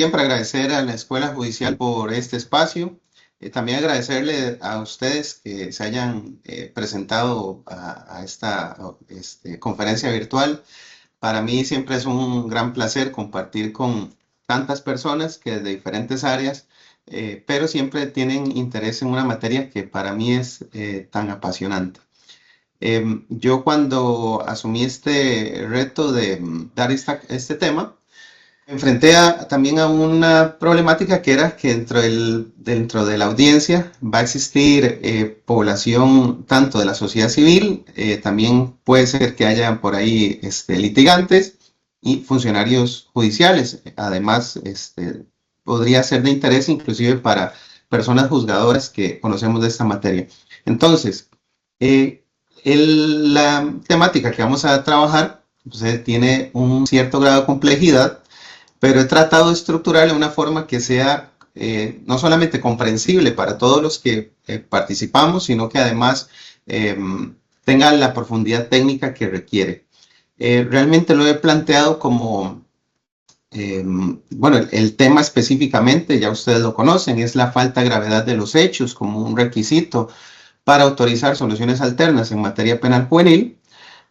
siempre agradecer a la Escuela Judicial por este espacio. También agradecerle a ustedes que se hayan presentado a esta conferencia virtual. Para mí siempre es un gran placer compartir con tantas personas que de diferentes áreas, pero siempre tienen interés en una materia que para mí es tan apasionante. Yo cuando asumí este reto de dar este tema, me enfrenté también a una problemática que era que dentro de la audiencia va a existir población tanto de la sociedad civil, también puede ser que haya por ahí litigantes y funcionarios judiciales. Además, podría ser de interés inclusive para personas juzgadoras que conocemos de esta materia. Entonces, eh, la temática que vamos a trabajar pues, tiene un cierto grado de complejidad, pero he tratado de estructurarlo de una forma que sea no solamente comprensible para todos los que participamos, sino que además eh, tenga la profundidad técnica que requiere. Realmente lo he planteado como, bueno, el tema específicamente, ya ustedes lo conocen, es la falta de gravedad de los hechos como un requisito para autorizar soluciones alternas en materia penal juvenil,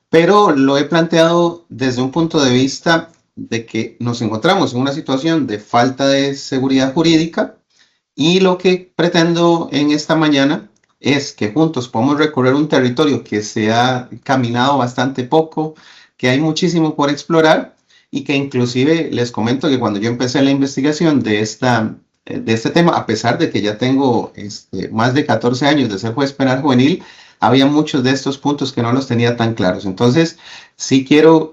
pero lo he planteado desde un punto de vista de que nos encontramos en una situación de falta de seguridad jurídica y lo que pretendo en esta mañana es que juntos podamos recorrer un territorio que se ha caminado bastante poco, que hay muchísimo por explorar y que inclusive les comento que cuando yo empecé la investigación de este tema, a pesar de que ya tengo más de 14 años de ser juez penal juvenil, había muchos de estos puntos que no los tenía tan claros. Entonces, sí quiero,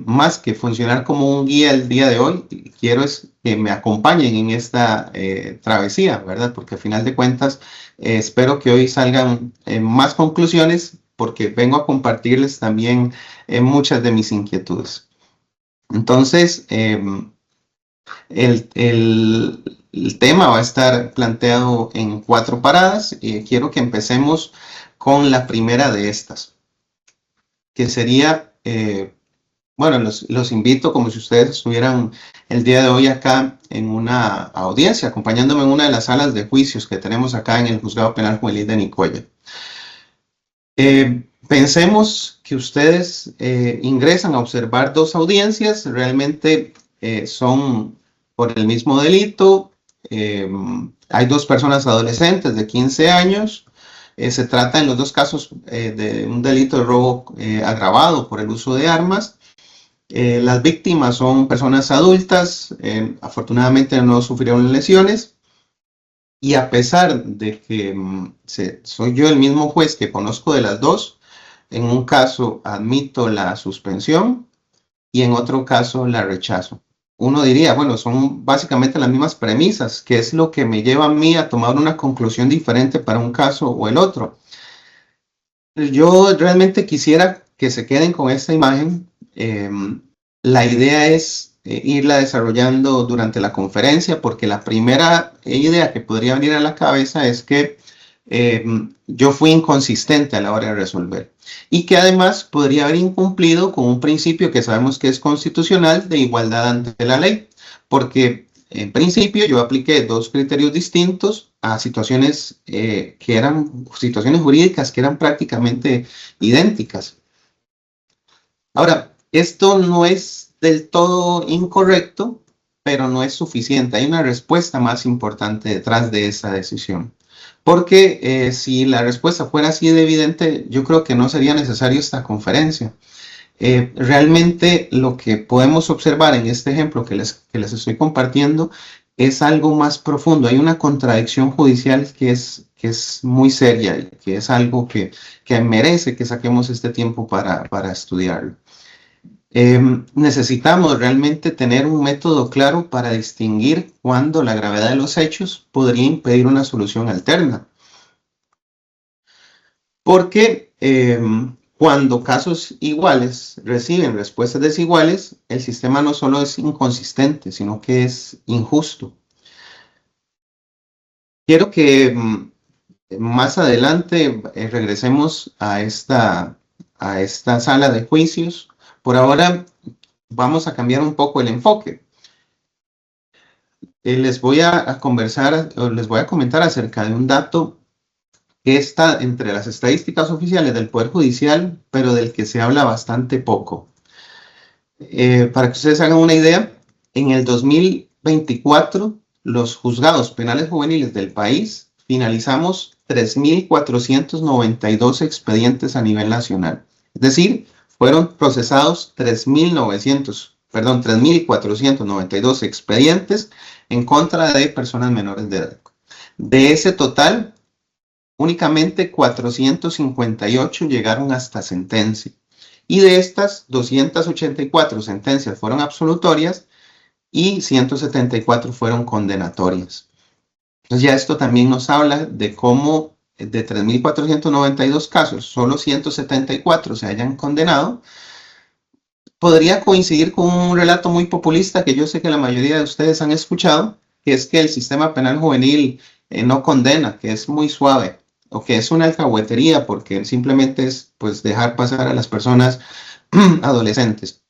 más que funcionar como un guía el día de hoy, quiero es que me acompañen en esta travesía, ¿verdad? Porque al final de cuentas, espero que hoy salgan más conclusiones porque vengo a compartirles también muchas de mis inquietudes. Entonces, el tema va a estar planteado en 4 paradas y quiero que empecemos con la primera de estas, que sería, bueno, los invito como si ustedes estuvieran el día de hoy acá en una audiencia, acompañándome en una de las salas de juicios que tenemos acá en el Juzgado Penal Juvenil de Nicoya. Pensemos que ustedes ingresan a observar 2 audiencias, realmente son por el mismo delito. Hay 2 personas adolescentes de 15 años. Se trata en los 2 casos de un delito de robo agravado por el uso de armas. Las víctimas son personas adultas, afortunadamente no sufrieron lesiones. Y a pesar de que soy yo el mismo juez que conozco de las 2, en un caso admito la suspensión y en otro caso la rechazo. Uno diría, bueno, son básicamente las mismas premisas, que es lo que me lleva a mí a tomar una conclusión diferente para un caso o el otro. Yo realmente quisiera que se queden con esta imagen. La idea es irla desarrollando durante la conferencia, porque la primera idea que podría venir a la cabeza es que yo fui inconsistente a la hora de resolver y que además podría haber incumplido con un principio que sabemos que es constitucional de igualdad ante la ley, porque en principio yo apliqué 2 criterios distintos a situaciones que eran situaciones jurídicas que eran prácticamente idénticas. Ahora, esto no es del todo incorrecto, pero no es suficiente. Hay una respuesta más importante detrás de esa decisión. Porque si la respuesta fuera así de evidente, yo creo que no sería necesario esta conferencia. Realmente lo que podemos observar en este ejemplo que les estoy compartiendo es algo más profundo. Hay una contradicción judicial que es muy seria y que es algo que merece que saquemos este tiempo para estudiarlo. Necesitamos realmente tener un método claro para distinguir cuándo la gravedad de los hechos podría impedir una solución alterna. Porque cuando casos iguales reciben respuestas desiguales, el sistema no solo es inconsistente, sino que es injusto. Quiero que más adelante regresemos a esta sala de juicios. Por ahora vamos a cambiar un poco el enfoque. les voy a conversar o les voy a comentar acerca de un dato que está entre las estadísticas oficiales del Poder Judicial, pero del que se habla bastante poco. Para que ustedes hagan una idea, en el 2024, los juzgados penales juveniles del país finalizamos 3.492 expedientes a nivel nacional. Es decir, fueron procesados 3.492 expedientes en contra de personas menores de edad. De ese total, únicamente 458 llegaron hasta sentencia. Y de estas, 284 sentencias fueron absolutorias y 174 fueron condenatorias. Entonces ya esto también nos habla de cómo de 3.492 casos, solo 174 se hayan condenado. Podría coincidir con un relato muy populista que yo sé que la mayoría de ustedes han escuchado, que es que el sistema penal juvenil no condena, que es muy suave, o que es una alcahuetería porque simplemente es pues dejar pasar a las personas adolescentes.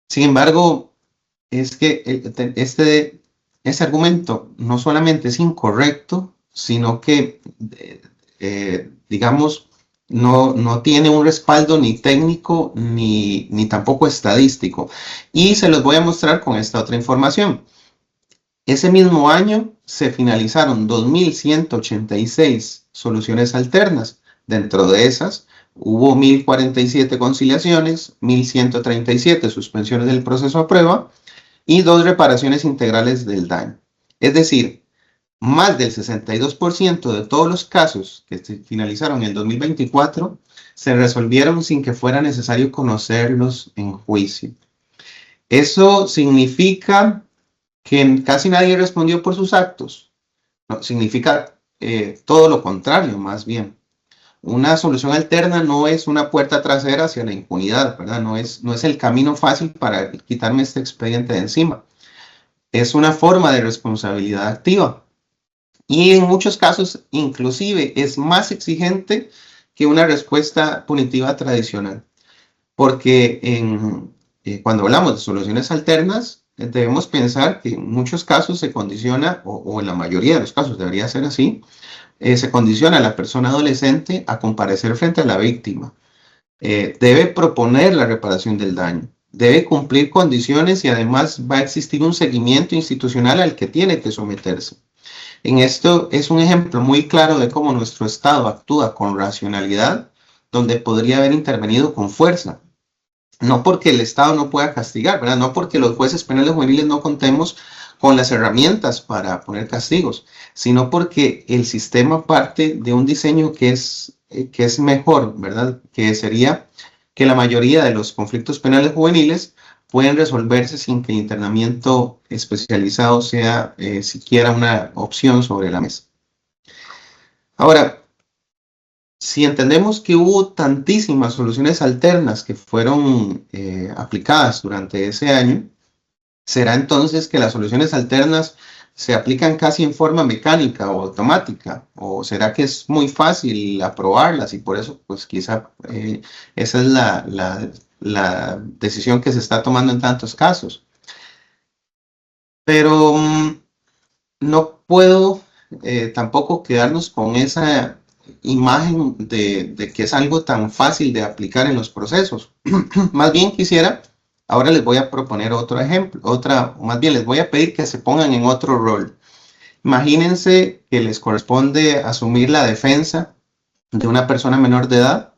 Sin embargo, es que este argumento no solamente es incorrecto, sino que, digamos, no tiene un respaldo ni técnico ni tampoco estadístico. Y se los voy a mostrar con esta otra información. Ese mismo año se finalizaron 2.186 soluciones alternas. Dentro de esas hubo 1.047 conciliaciones, 1.137 suspensiones del proceso a prueba y 2 reparaciones integrales del daño. Es decir, más del 62% de todos los casos que se finalizaron en el 2024 se resolvieron sin que fuera necesario conocerlos en juicio. Eso significa que casi nadie respondió por sus actos. No, significa todo lo contrario, más bien. Una solución alterna no es una puerta trasera hacia la impunidad, ¿verdad? No es el camino fácil para quitarme este expediente de encima. Es una forma de responsabilidad activa. Y en muchos casos, inclusive, es más exigente que una respuesta punitiva tradicional. Porque cuando hablamos de soluciones alternas, debemos pensar que en muchos casos se condiciona, o en la mayoría de los casos debería ser así, se condiciona a la persona adolescente a comparecer frente a la víctima. Debe proponer la reparación del daño, debe cumplir condiciones y además va a existir un seguimiento institucional al que tiene que someterse. En esto es un ejemplo muy claro de cómo nuestro Estado actúa con racionalidad, donde podría haber intervenido con fuerza. No porque el Estado no pueda castigar, ¿verdad? No porque los jueces penales juveniles no contemos con las herramientas para poner castigos, sino porque el sistema parte de un diseño que es mejor, ¿verdad? Que sería que la mayoría de los conflictos penales juveniles pueden resolverse sin que el internamiento especializado sea siquiera una opción sobre la mesa. Ahora, si entendemos que hubo tantísimas soluciones alternas que fueron aplicadas durante ese año, ¿será entonces que las soluciones alternas se aplican casi en forma mecánica o automática? ¿O será que es muy fácil aprobarlas y por eso pues quizá esa es la decisión que se está tomando en tantos casos? Pero no puedo tampoco quedarnos con esa imagen de que es algo tan fácil de aplicar en los procesos. Más bien quisiera, ahora les voy a proponer otro ejemplo, más bien les voy a pedir que se pongan en otro rol. Imagínense que les corresponde asumir la defensa de una persona menor de edad.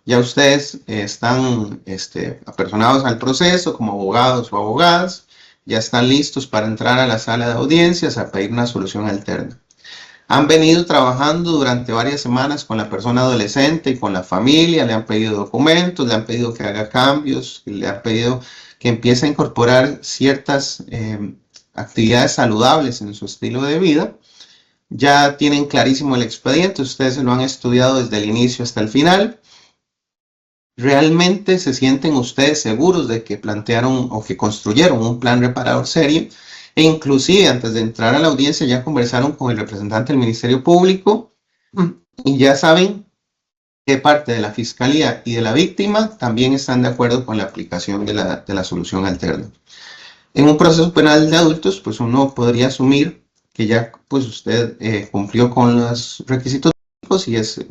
Ya ustedes están apersonados al proceso como abogados o abogadas, ya están listos para entrar a la sala de audiencias a pedir una solución alterna. Han venido trabajando durante varias semanas con la persona adolescente y con la familia, le han pedido documentos, le han pedido que haga cambios, le han pedido que empiece a incorporar ciertas actividades saludables en su estilo de vida. Ya tienen clarísimo el expediente, ustedes lo han estudiado desde el inicio hasta el final. ¿Realmente se sienten ustedes seguros de que plantearon o que construyeron un plan reparador serio? E inclusive antes de entrar a la audiencia ya conversaron con el representante del Ministerio Público y ya saben que parte de la Fiscalía y de la víctima también están de acuerdo con la aplicación de la solución alterna. En un proceso penal de adultos, pues uno podría asumir que ya pues usted cumplió con los requisitos y es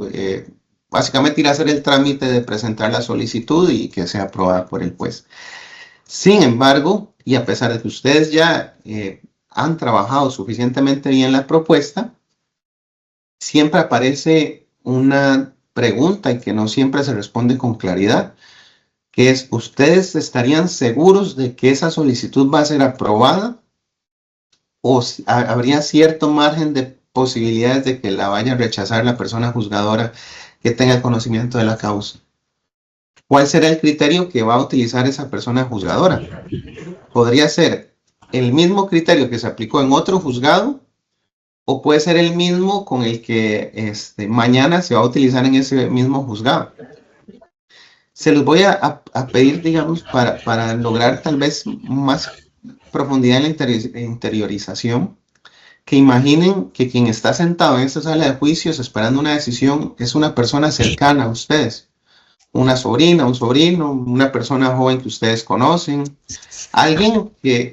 básicamente ir a hacer el trámite de presentar la solicitud y que sea aprobada por el juez. Sin embargo, y a pesar de que ustedes ya han trabajado suficientemente bien la propuesta, siempre aparece una pregunta y que no siempre se responde con claridad, que es, ¿ustedes estarían seguros de que esa solicitud va a ser aprobada? ¿O habría cierto margen de posibilidades de que la vaya a rechazar la persona juzgadora que tenga conocimiento de la causa? ¿Cuál será el criterio que va a utilizar esa persona juzgadora? Podría ser el mismo criterio que se aplicó en otro juzgado o puede ser el mismo con el que mañana se va a utilizar en ese mismo juzgado. Se los voy a pedir, digamos, para lograr tal vez más profundidad en la interiorización, que imaginen que quien está sentado en esta sala de juicios esperando una decisión es una persona cercana a ustedes, una sobrina, un sobrino, una persona joven que ustedes conocen,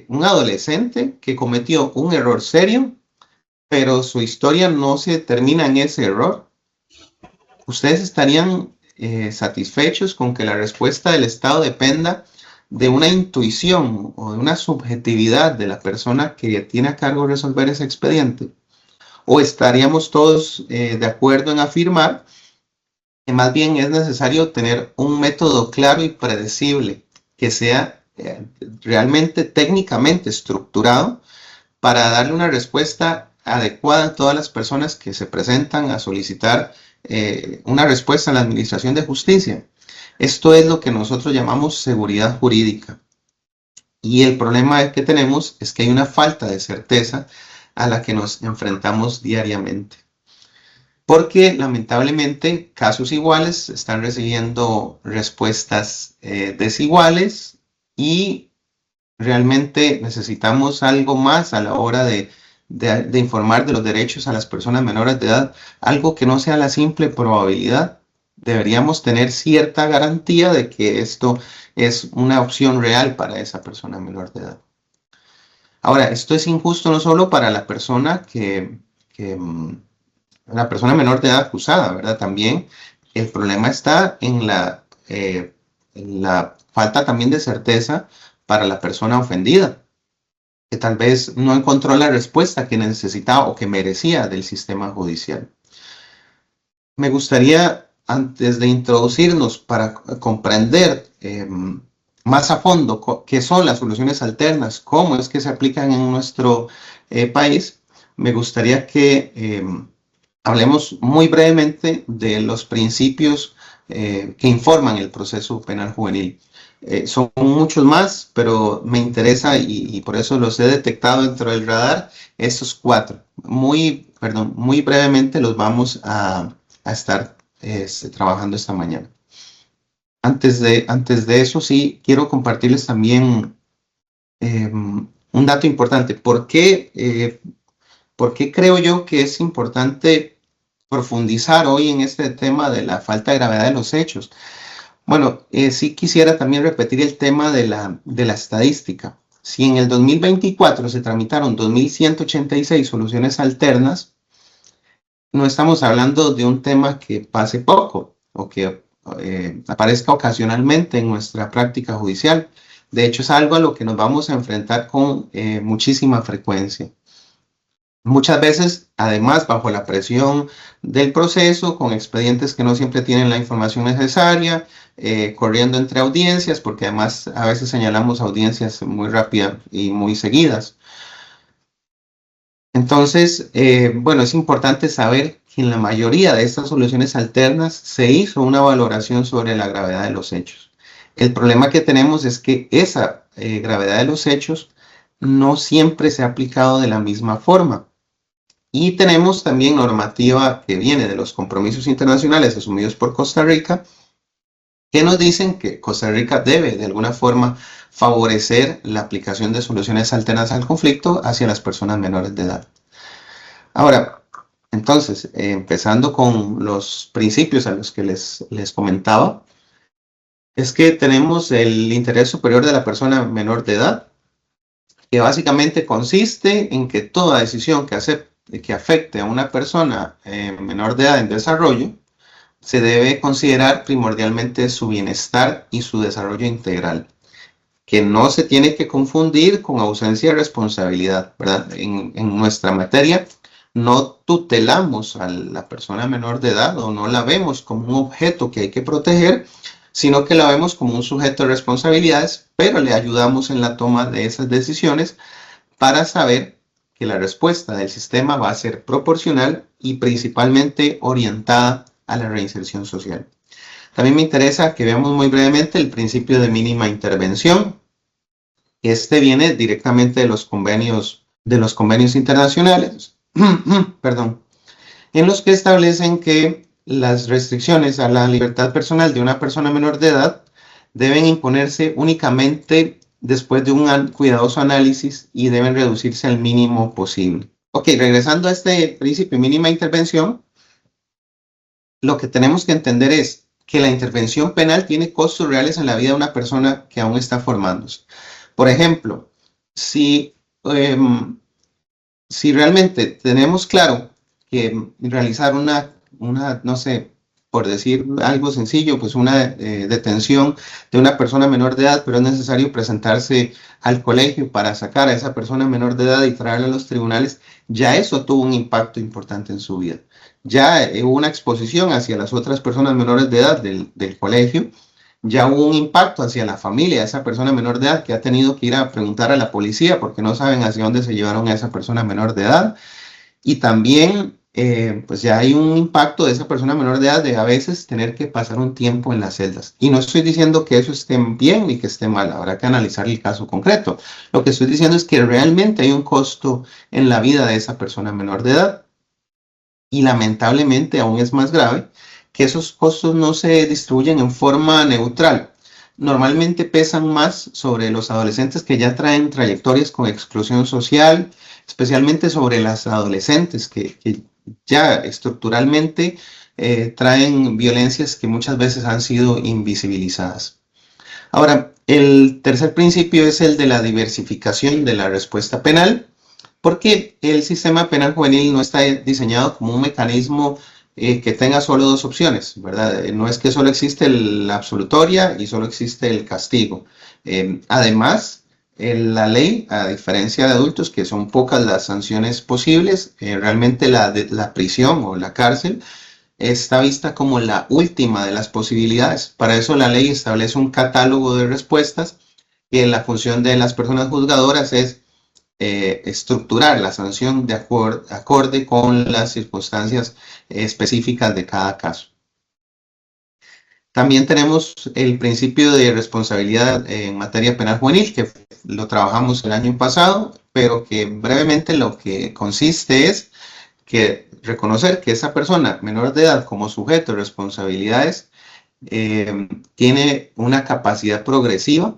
un adolescente que cometió un error serio, pero su historia no se termina en ese error. ¿Ustedes estarían satisfechos con que la respuesta del Estado dependa de una intuición o de una subjetividad de la persona que tiene a cargo resolver ese expediente? ¿O estaríamos todos de acuerdo en afirmar que más bien es necesario tener un método claro y predecible que sea realmente técnicamente estructurado para darle una respuesta adecuada a todas las personas que se presentan a solicitar una respuesta a la Administración de Justicia? Esto es lo que nosotros llamamos seguridad jurídica. Y el problema que tenemos es que hay una falta de certeza a la que nos enfrentamos diariamente. Porque lamentablemente casos iguales están recibiendo respuestas desiguales y realmente necesitamos algo más a la hora de informar de los derechos a las personas menores de edad, algo que no sea la simple probabilidad. Deberíamos tener cierta garantía de que esto es una opción real para esa persona menor de edad. Ahora, esto es injusto no solo para la persona la persona menor de edad acusada, ¿verdad? También el problema está en la falta también de certeza para la persona ofendida, que tal vez no encontró la respuesta que necesitaba o que merecía del sistema judicial. Me gustaría, antes de introducirnos para comprender más a fondo qué son las soluciones alternas, cómo es que se aplican en nuestro país, me gustaría que hablemos muy brevemente de los principios que informan el proceso penal juvenil. Son muchos más, pero me interesa y por eso los he detectado dentro del radar, estos 4. Muy brevemente los vamos a estar trabajando esta mañana. Antes de eso, sí, quiero compartirles también un dato importante. ¿Por qué creo yo que es importante profundizar hoy en este tema de la falta de gravedad de los hechos? Bueno, sí quisiera también repetir el tema de la estadística. Si en el 2024 se tramitaron 2.186 soluciones alternas, no estamos hablando de un tema que pase poco o que aparezca ocasionalmente en nuestra práctica judicial. De hecho, es algo a lo que nos vamos a enfrentar con muchísima frecuencia. Muchas veces, además, bajo la presión del proceso, con expedientes que no siempre tienen la información necesaria, corriendo entre audiencias, porque además a veces señalamos audiencias muy rápidas y muy seguidas. Entonces, bueno, es importante saber que en la mayoría de estas soluciones alternas se hizo una valoración sobre la gravedad de los hechos. El problema que tenemos es que esa gravedad de los hechos no siempre se ha aplicado de la misma forma. Y tenemos también normativa que viene de los compromisos internacionales asumidos por Costa Rica, que nos dicen que Costa Rica debe de alguna forma favorecer la aplicación de soluciones alternas al conflicto hacia las personas menores de edad. Ahora, entonces, empezando con los principios a los que les comentaba, es que tenemos el interés superior de la persona menor de edad, que básicamente consiste en que toda decisión que afecte a una persona menor de edad en desarrollo se debe considerar primordialmente su bienestar y su desarrollo integral, que no se tiene que confundir con ausencia de responsabilidad, ¿verdad? En nuestra materia no tutelamos a la persona menor de edad o no la vemos como un objeto que hay que proteger, sino que la vemos como un sujeto de responsabilidades, pero le ayudamos en la toma de esas decisiones para saber que la respuesta del sistema va a ser proporcional y principalmente orientada a la reinserción social. También me interesa que veamos muy brevemente el principio de mínima intervención. Este viene directamente de los convenios internacionales, perdón, en los que establecen que las restricciones a la libertad personal de una persona menor de edad deben imponerse únicamente después de un cuidadoso análisis y deben reducirse al mínimo posible. Ok, regresando a este principio de mínima intervención, lo que tenemos que entender es que la intervención penal tiene costos reales en la vida de una persona que aún está formándose. Por ejemplo, si realmente tenemos claro que realizar no sé, por decir algo sencillo, pues una detención de una persona menor de edad, pero es necesario presentarse al colegio para sacar a esa persona menor de edad y traerla a los tribunales, ya eso tuvo un impacto importante en su vida. Ya hubo una exposición hacia las otras personas menores de edad del colegio, ya hubo un impacto hacia la familia de esa persona menor de edad que ha tenido que ir a preguntar a la policía porque no saben hacia dónde se llevaron a esa persona menor de edad. Y también, pues ya hay un impacto de esa persona menor de edad de a veces tener que pasar un tiempo en las celdas. Y no estoy diciendo que eso esté bien ni que esté mal, habrá que analizar el caso concreto. Lo que estoy diciendo es que realmente hay un costo en la vida de esa persona menor de edad. Y lamentablemente aún es más grave que esos costos no se distribuyen en forma neutral. Normalmente pesan más sobre los adolescentes que ya traen trayectorias con exclusión social, especialmente sobre las adolescentes que ya estructuralmente traen violencias que muchas veces han sido invisibilizadas. Ahora, el tercer principio es el de la diversificación de la respuesta penal, porque el sistema penal juvenil no está diseñado como un mecanismo que tenga solo dos opciones, ¿verdad? No es que solo existe la absolutoria y solo existe el castigo. Además, la ley, a diferencia de adultos, que son pocas las sanciones posibles, realmente la prisión o la cárcel está vista como la última de las posibilidades. Para eso la ley establece un catálogo de respuestas que la función de las personas juzgadoras es estructurar la sanción de acorde con las circunstancias específicas de cada caso. También tenemos el principio de responsabilidad en materia penal juvenil, que lo trabajamos el año pasado, pero que brevemente lo que consiste es que reconocer que esa persona menor de edad como sujeto de responsabilidades tiene una capacidad progresiva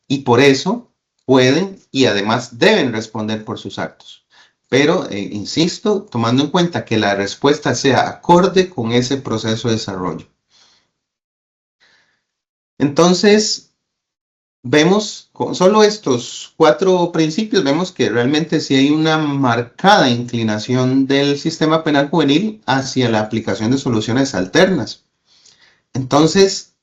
y por eso pueden y además deben responder por sus actos. Pero, insisto, tomando en cuenta que la respuesta sea acorde con ese proceso de desarrollo. Entonces, vemos con solo estos 4 principios, vemos que realmente sí hay una marcada inclinación del sistema penal juvenil hacia la aplicación de soluciones alternas. Entonces,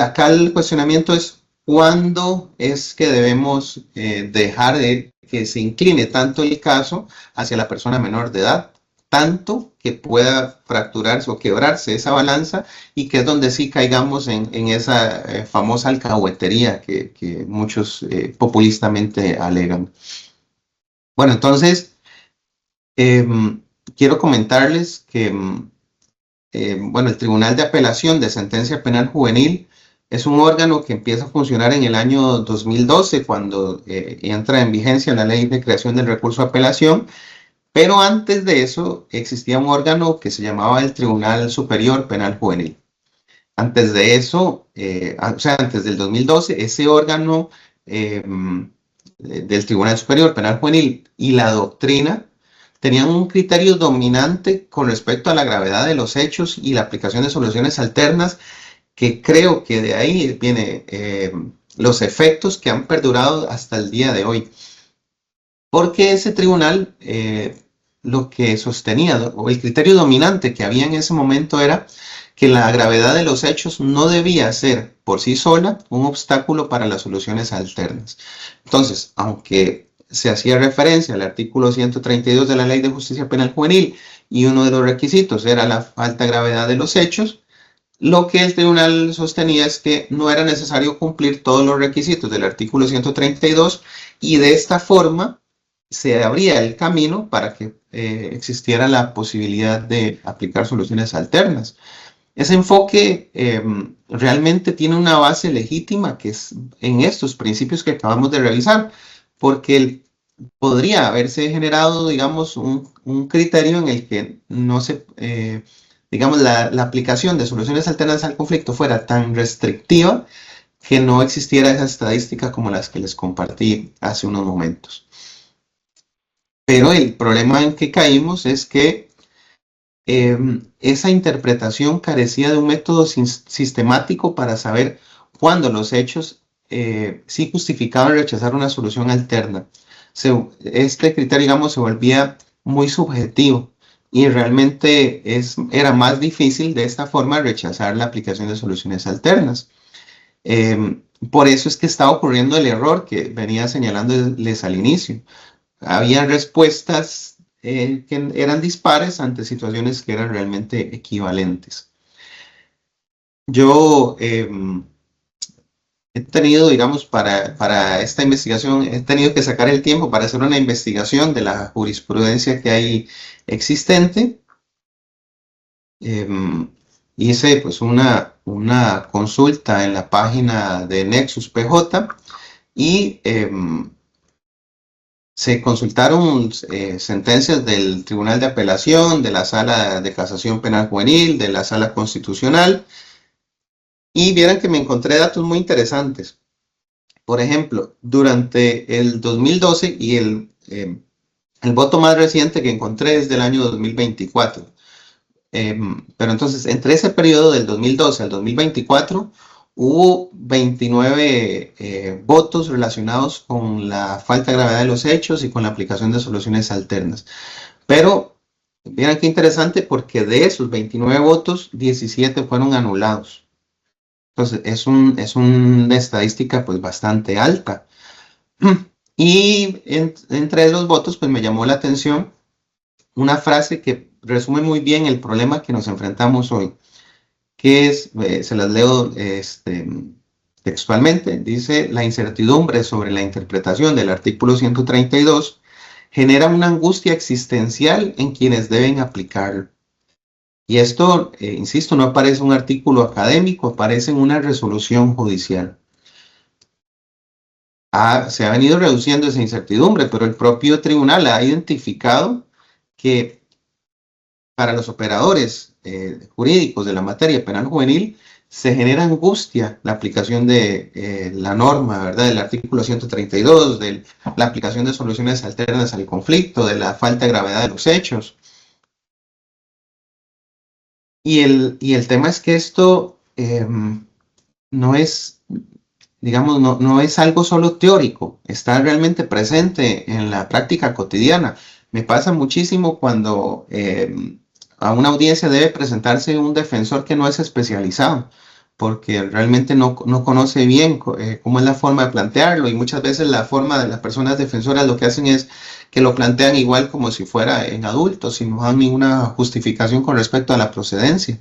acá el cuestionamiento es cuándo es que debemos dejar de que se incline tanto el caso hacia la persona menor de edad, tanto que pueda fracturarse o quebrarse esa balanza y que es donde sí caigamos en esa famosa alcahuetería que muchos populistamente alegan. Bueno, entonces, quiero comentarles que bueno, el Tribunal de Apelación de Sentencia Penal Juvenil es un órgano que empieza a funcionar en el año 2012, cuando entra en vigencia la Ley de Creación del Recurso de Apelación, pero antes de eso existía un órgano que se llamaba el Tribunal Superior Penal Juvenil. Antes de eso, o sea, antes del 2012, ese órgano del Tribunal Superior Penal Juvenil y la doctrina tenían un criterio dominante con respecto a la gravedad de los hechos y la aplicación de soluciones alternas, que creo que de ahí viene los efectos que han perdurado hasta el día de hoy. Porque ese tribunal lo que sostenía, o el criterio dominante que había en ese momento era que la gravedad de los hechos no debía ser por sí sola un obstáculo para las soluciones alternas. Entonces, aunque se hacía referencia al artículo 132 de la Ley de Justicia Penal Juvenil y uno de los requisitos era la alta gravedad de los hechos, lo que el tribunal sostenía es que no era necesario cumplir todos los requisitos del artículo 132 y de esta forma se abría el camino para que existiera la posibilidad de aplicar soluciones alternas. Ese enfoque realmente tiene una base legítima que es en estos principios que acabamos de revisar, porque podría haberse generado, digamos, un criterio en el que no se, digamos, la aplicación de soluciones alternas al conflicto fuera tan restrictiva que no existiera esa estadística como las que les compartí hace unos momentos. Pero el problema en que caímos es que esa interpretación carecía de un método sistemático para saber cuándo los hechos sí justificaban rechazar una solución alterna. Este criterio, digamos, se volvía muy subjetivo y realmente era más difícil de esta forma rechazar la aplicación de soluciones alternas. Por eso es que está ocurriendo el error que venía señalándoles al inicio. Había respuestas que eran dispares ante situaciones que eran realmente equivalentes. Yo he tenido, digamos, para esta investigación, he tenido que sacar el tiempo para hacer una investigación de la jurisprudencia que hay existente. Hice pues una consulta en la página de Nexus PJ y se consultaron sentencias del Tribunal de Apelación, de la Sala de Casación Penal Juvenil, de la Sala Constitucional, y vieran que me encontré datos muy interesantes. Por ejemplo, durante el 2012 y el voto más reciente que encontré es del año 2024. Pero entonces, entre ese periodo del 2012 al 2024, hubo 29 votos relacionados con la falta de gravedad de los hechos y con la aplicación de soluciones alternas. Pero, miren qué interesante, porque de esos 29 votos, 17 fueron anulados. Entonces, es una estadística pues bastante alta. Y entre los votos, pues me llamó la atención una frase que resume muy bien el problema que nos enfrentamos hoy, que es, se las leo textualmente, dice: la incertidumbre sobre la interpretación del artículo 132 genera una angustia existencial en quienes deben aplicarlo. Y esto, insisto, no aparece en un artículo académico, aparece en una resolución judicial. Se ha venido reduciendo esa incertidumbre, pero el propio tribunal ha identificado que para los operadores jurídicos de la materia penal juvenil se genera angustia la aplicación de la norma, ¿verdad? Del artículo 132, de la aplicación de soluciones alternas al conflicto, de la falta de gravedad de los hechos. Y el tema es que esto no es, digamos, no es algo solo teórico, está realmente presente en la práctica cotidiana. Me pasa muchísimo cuando a una audiencia debe presentarse un defensor que no es especializado, porque realmente no conoce bien cómo es la forma de plantearlo, y muchas veces la forma de las personas defensoras lo que hacen es que lo plantean igual como si fuera en adultos, y no dan ninguna justificación con respecto a la procedencia.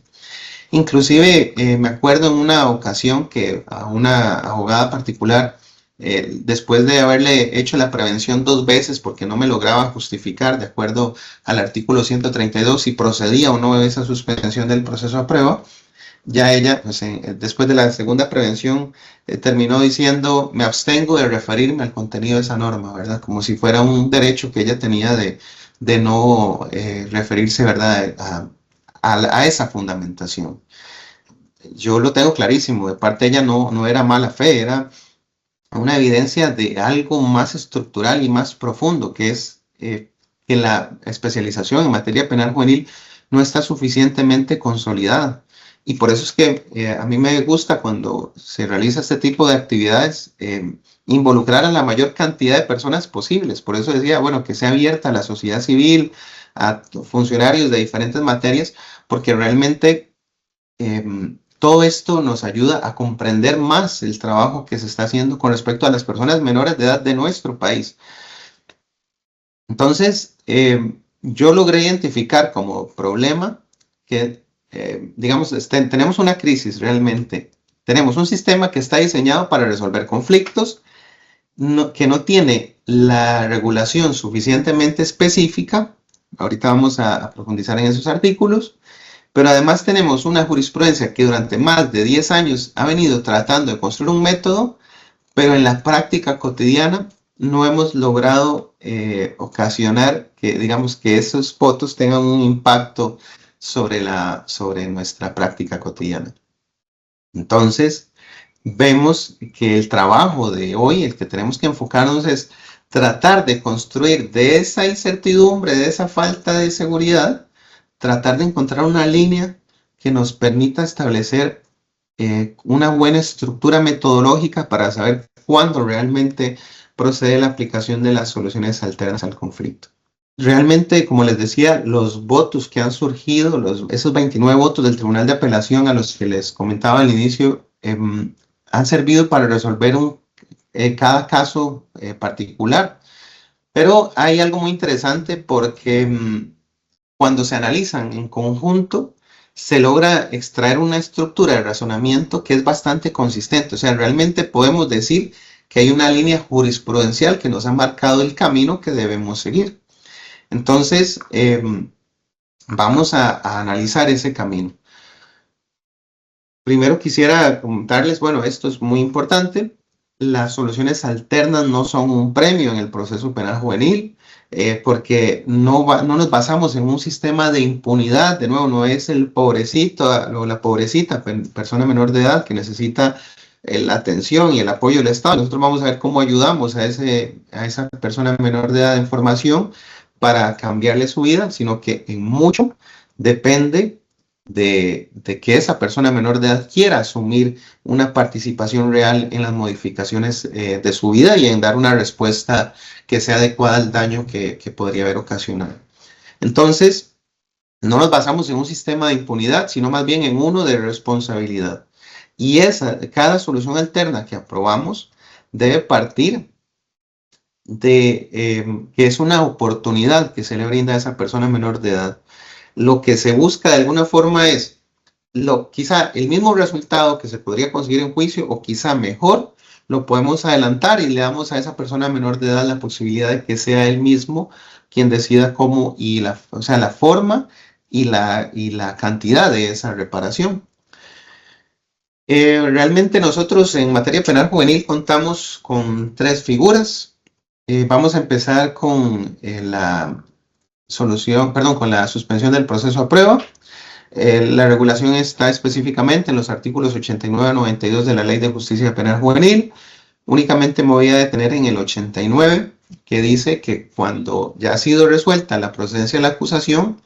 Inclusive me acuerdo en una ocasión que a una abogada particular, después de haberle hecho la prevención 2 veces porque no me lograba justificar de acuerdo al artículo 132 si procedía o no esa suspensión del proceso a prueba, ya ella, pues, después de la segunda prevención, terminó diciendo: me abstengo de referirme al contenido de esa norma, ¿verdad? Como si fuera un derecho que ella tenía de no referirse, ¿verdad? A esa fundamentación. Yo lo tengo clarísimo, de parte de ella no era mala fe, era una evidencia de algo más estructural y más profundo, que es que la especialización en materia penal juvenil no está suficientemente consolidada. Y por eso es que a mí me gusta cuando se realiza este tipo de actividades, involucrar a la mayor cantidad de personas posibles. Por eso decía, bueno, que sea abierta a la sociedad civil, a funcionarios de diferentes materias, porque realmente todo esto nos ayuda a comprender más el trabajo que se está haciendo con respecto a las personas menores de edad de nuestro país. Entonces, yo logré identificar como problema que, digamos, tenemos una crisis realmente. Tenemos un sistema que está diseñado para resolver conflictos, que no tiene la regulación suficientemente específica. Ahorita vamos a profundizar en esos artículos. Pero además tenemos una jurisprudencia que durante más de 10 años ha venido tratando de construir un método, pero en la práctica cotidiana no hemos logrado ocasionar que, digamos, que esos votos tengan un impacto sobre nuestra práctica cotidiana. Entonces, vemos que el trabajo de hoy, el que tenemos que enfocarnos es tratar de construir de esa incertidumbre, de esa falta de seguridad, tratar de encontrar una línea que nos permita establecer una buena estructura metodológica para saber cuándo realmente procede la aplicación de las soluciones alternas al conflicto. Realmente, como les decía, los votos que han surgido, esos 29 votos del Tribunal de Apelación a los que les comentaba al inicio, han servido para resolver cada caso particular. Pero hay algo muy interesante porque cuando se analizan en conjunto, se logra extraer una estructura de razonamiento que es bastante consistente. O sea, realmente podemos decir que hay una línea jurisprudencial que nos ha marcado el camino que debemos seguir. Entonces, vamos a analizar ese camino. Primero quisiera comentarles, bueno, esto es muy importante. Las soluciones alternas no son un premio en el proceso penal juvenil, porque no nos basamos en un sistema de impunidad. De nuevo, no es el pobrecito o la pobrecita persona menor de edad que necesita la atención y el apoyo del Estado. Nosotros vamos a ver cómo ayudamos a esa persona menor de edad en formación para cambiarle su vida, sino que en mucho depende de que esa persona menor de edad quiera asumir una participación real en las modificaciones de su vida y en dar una respuesta que sea adecuada al daño que podría haber ocasionado. Entonces, no nos basamos en un sistema de impunidad, sino más bien en uno de responsabilidad. Y cada solución alterna que aprobamos debe partir de que es una oportunidad que se le brinda a esa persona menor de edad. Lo que se busca de alguna forma es quizá el mismo resultado que se podría conseguir en juicio o quizá mejor, lo podemos adelantar y le damos a esa persona menor de edad la posibilidad de que sea él mismo quien decida cómo o sea, la forma y la cantidad de esa reparación. Realmente nosotros en materia penal juvenil contamos con 3 figuras. Vamos a empezar con con la suspensión del proceso a prueba. La regulación está específicamente en los artículos 89 a 92 de la Ley de Justicia Penal Juvenil. Únicamente me voy a detener en el 89, que dice que cuando ya ha sido resuelta la procedencia de la acusación,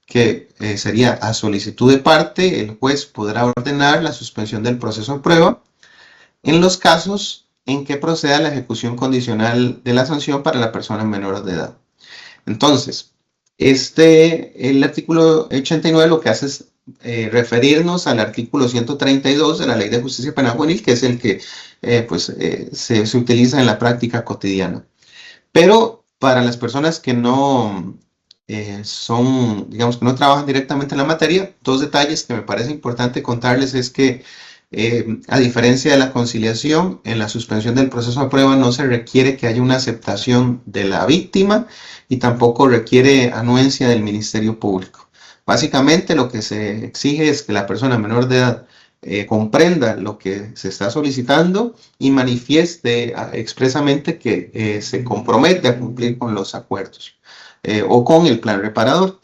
que sería a solicitud de parte, el juez podrá ordenar la suspensión del proceso a prueba en los casos en que proceda la ejecución condicional de la sanción para la persona menor de edad. Entonces, el artículo 89 lo que hace es referirnos al artículo 132 de la Ley de Justicia Penal Juvenil, que es el que se utiliza en la práctica cotidiana. Pero para las personas que no digamos que no trabajan directamente en la materia, 2 detalles que me parece importante contarles es que a diferencia de la conciliación, en la suspensión del proceso a prueba no se requiere que haya una aceptación de la víctima y tampoco requiere anuencia del Ministerio Público. Básicamente lo que se exige es que la persona menor de edad comprenda lo que se está solicitando y manifieste expresamente que se compromete a cumplir con los acuerdos o con el plan reparador.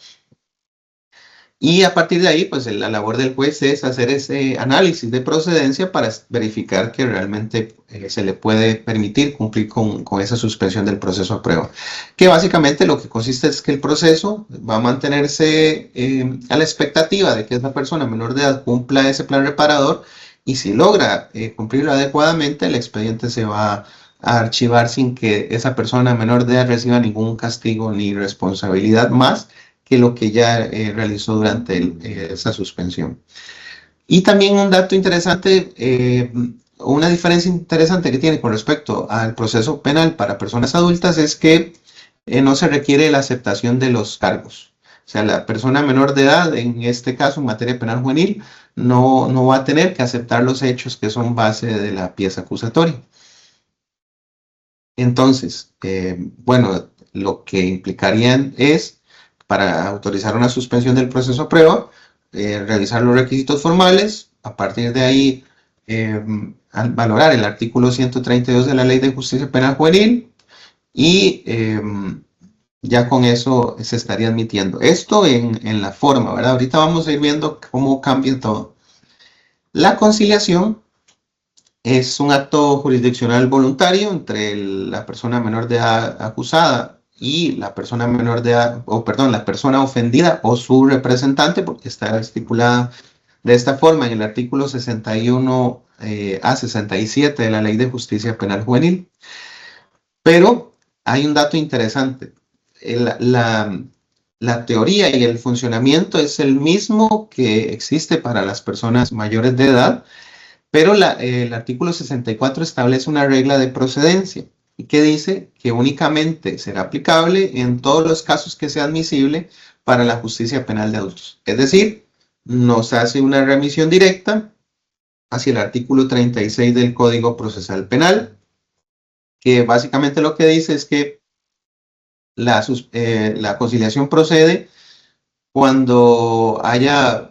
Y a partir de ahí, pues la labor del juez es hacer ese análisis de procedencia para verificar que realmente se le puede permitir cumplir con esa suspensión del proceso a prueba. Que básicamente lo que consiste es que el proceso va a mantenerse a la expectativa de que esa persona menor de edad cumpla ese plan reparador, y si logra cumplirlo adecuadamente, el expediente se va a archivar sin que esa persona menor de edad reciba ningún castigo ni responsabilidad más que lo que ya realizó durante esa suspensión. Y también un dato interesante, una diferencia interesante que tiene con respecto al proceso penal para personas adultas es que no se requiere la aceptación de los cargos. O sea, la persona menor de edad, en este caso en materia penal juvenil, no va a tener que aceptar los hechos que son base de la pieza acusatoria. Entonces, bueno, lo que implicarían es, para autorizar una suspensión del proceso a prueba, revisar los requisitos formales, a partir de ahí al valorar el artículo 132 de la Ley de Justicia Penal Juvenil, y ya con eso se estaría admitiendo. Esto en la forma, ¿verdad? Ahorita vamos a ir viendo cómo cambia todo. La conciliación es un acto jurisdiccional voluntario entre la persona menor de edad acusada y la persona menor de edad, o perdón, la persona ofendida o su representante, porque está estipulada de esta forma en el artículo 61 a 67 de la Ley de Justicia Penal Juvenil. Pero hay un dato interesante. La teoría y el funcionamiento es el mismo que existe para las personas mayores de edad, pero el artículo 64 establece una regla de procedencia que dice que únicamente será aplicable en todos los casos que sea admisible para la justicia penal de adultos. Es decir, nos hace una remisión directa hacia el artículo 36 del Código Procesal Penal, que básicamente lo que dice es que la conciliación procede cuando haya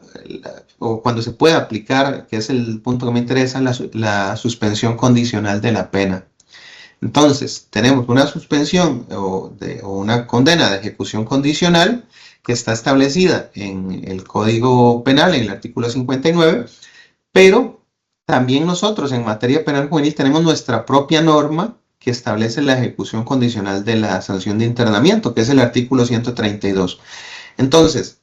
o cuando se pueda aplicar, que es el punto que me interesa, la suspensión condicional de la pena. Entonces, tenemos una suspensión o una condena de ejecución condicional que está establecida en el Código Penal, en el artículo 59, pero también nosotros en materia penal juvenil tenemos nuestra propia norma que establece la ejecución condicional de la sanción de internamiento, que es el artículo 132. Entonces,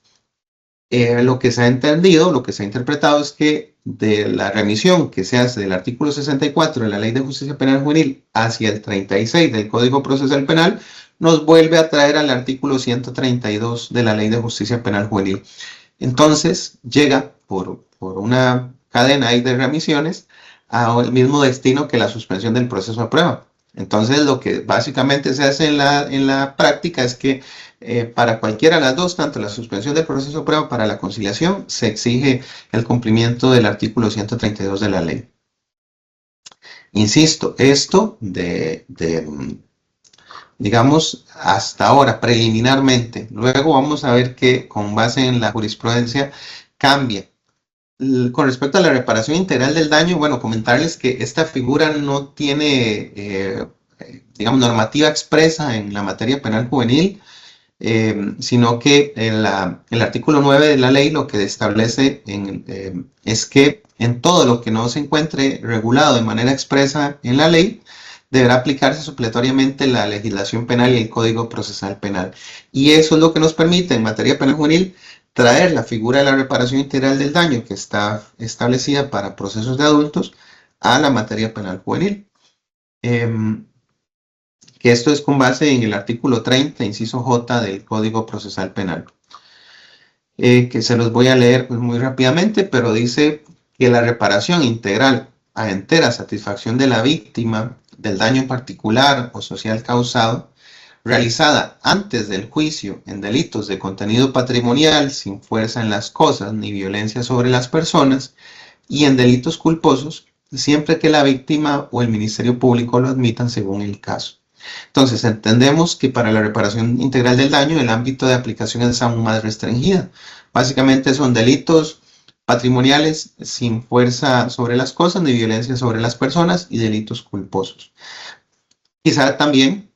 lo que se ha entendido, lo que se ha interpretado es que de la remisión que se hace del artículo 64 de la Ley de Justicia Penal Juvenil hacia el 36 del Código Procesal Penal, nos vuelve a traer al artículo 132 de la Ley de Justicia Penal Juvenil. Entonces, llega por una cadena ahí de remisiones al mismo destino que la suspensión del proceso a prueba. Entonces, lo que básicamente se hace en la práctica es que para cualquiera de las dos, tanto la suspensión del proceso a prueba para la conciliación, se exige el cumplimiento del artículo 132 de la ley. Insisto, esto digamos, hasta ahora, preliminarmente. Luego vamos a ver que con base en la jurisprudencia cambia. Con respecto a la reparación integral del daño, bueno, comentarles que esta figura no tiene, digamos, normativa expresa en la materia penal juvenil, sino que el artículo 9 de la ley lo que establece es que en todo lo que no se encuentre regulado de manera expresa en la ley, deberá aplicarse supletoriamente la legislación penal y el Código Procesal Penal. Y eso es lo que nos permite en materia penal juvenil traer la figura de la reparación integral del daño que está establecida para procesos de adultos a la materia penal juvenil. Que esto es con base en el artículo 30, inciso J del Código Procesal Penal. Que se los voy a leer pues, muy rápidamente, pero dice que la reparación integral a entera satisfacción de la víctima del daño particular o social causado, realizada antes del juicio en delitos de contenido patrimonial sin fuerza en las cosas ni violencia sobre las personas y en delitos culposos, siempre que la víctima o el Ministerio Público lo admitan según el caso. Entonces, entendemos que para la reparación integral del daño el ámbito de aplicación es aún más restringida. Básicamente son delitos patrimoniales sin fuerza sobre las cosas ni violencia sobre las personas y delitos culposos. Quizá también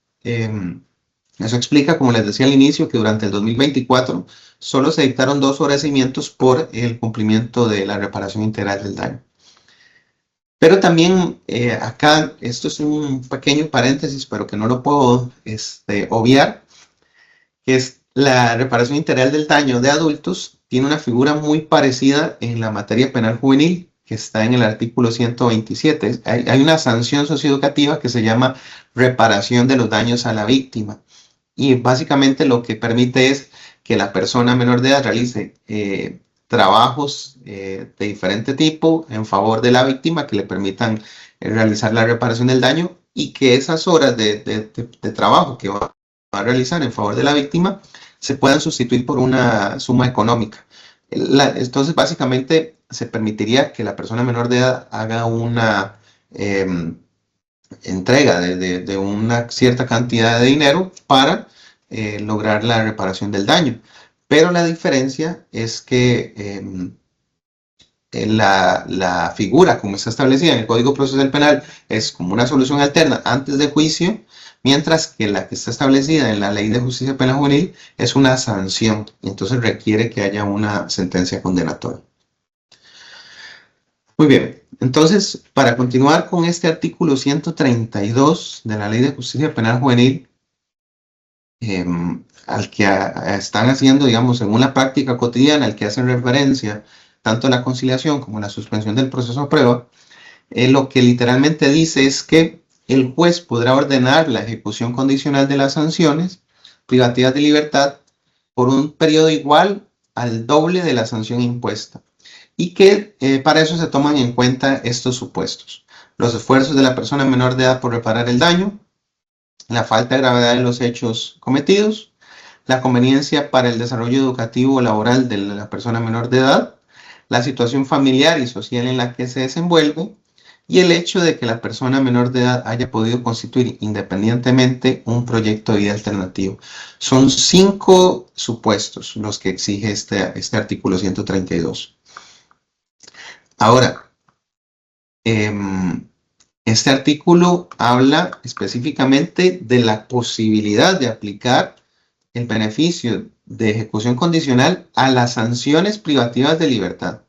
Eso explica, como les decía al inicio, que durante el 2024 solo se dictaron 2 sobreseimientos por el cumplimiento de la reparación integral del daño. Pero también acá, esto es un pequeño paréntesis, pero que no lo puedo obviar, que es la reparación integral del daño de adultos, tiene una figura muy parecida en la materia penal juvenil, que está en el artículo 127. Hay una sanción socioeducativa que se llama reparación de los daños a la víctima. Y básicamente lo que permite es que la persona menor de edad realice trabajos de diferente tipo en favor de la víctima que le permitan realizar la reparación del daño, y que esas horas de trabajo que va a realizar en favor de la víctima se puedan sustituir por una suma económica. Entonces, básicamente, se permitiría que la persona menor de edad haga una entrega de una cierta cantidad de dinero para lograr la reparación del daño. Pero la diferencia es que la figura como está establecida en el Código Procesal Penal es como una solución alterna antes de juicio, mientras que la que está establecida en la Ley de Justicia Penal Juvenil es una sanción, y entonces requiere que haya una sentencia condenatoria. Muy bien, entonces, para continuar con este artículo 132 de la Ley de Justicia Penal Juvenil, al que están haciendo, digamos, según la práctica cotidiana, al que hacen referencia tanto la conciliación como la suspensión del proceso a prueba, lo que literalmente dice es que el juez podrá ordenar la ejecución condicional de las sanciones privativas de libertad por un periodo igual al doble de la sanción impuesta, y que para eso se toman en cuenta estos supuestos: los esfuerzos de la persona menor de edad por reparar el daño, la falta de gravedad de los hechos cometidos, la conveniencia para el desarrollo educativo o laboral de la persona menor de edad, la situación familiar y social en la que se desenvuelve, y el hecho de que la persona menor de edad haya podido constituir independientemente un proyecto de vida alternativo. Son 5 supuestos los que exige este artículo 132. Ahora, este artículo habla específicamente de la posibilidad de aplicar el beneficio de ejecución condicional a las sanciones privativas de libertad.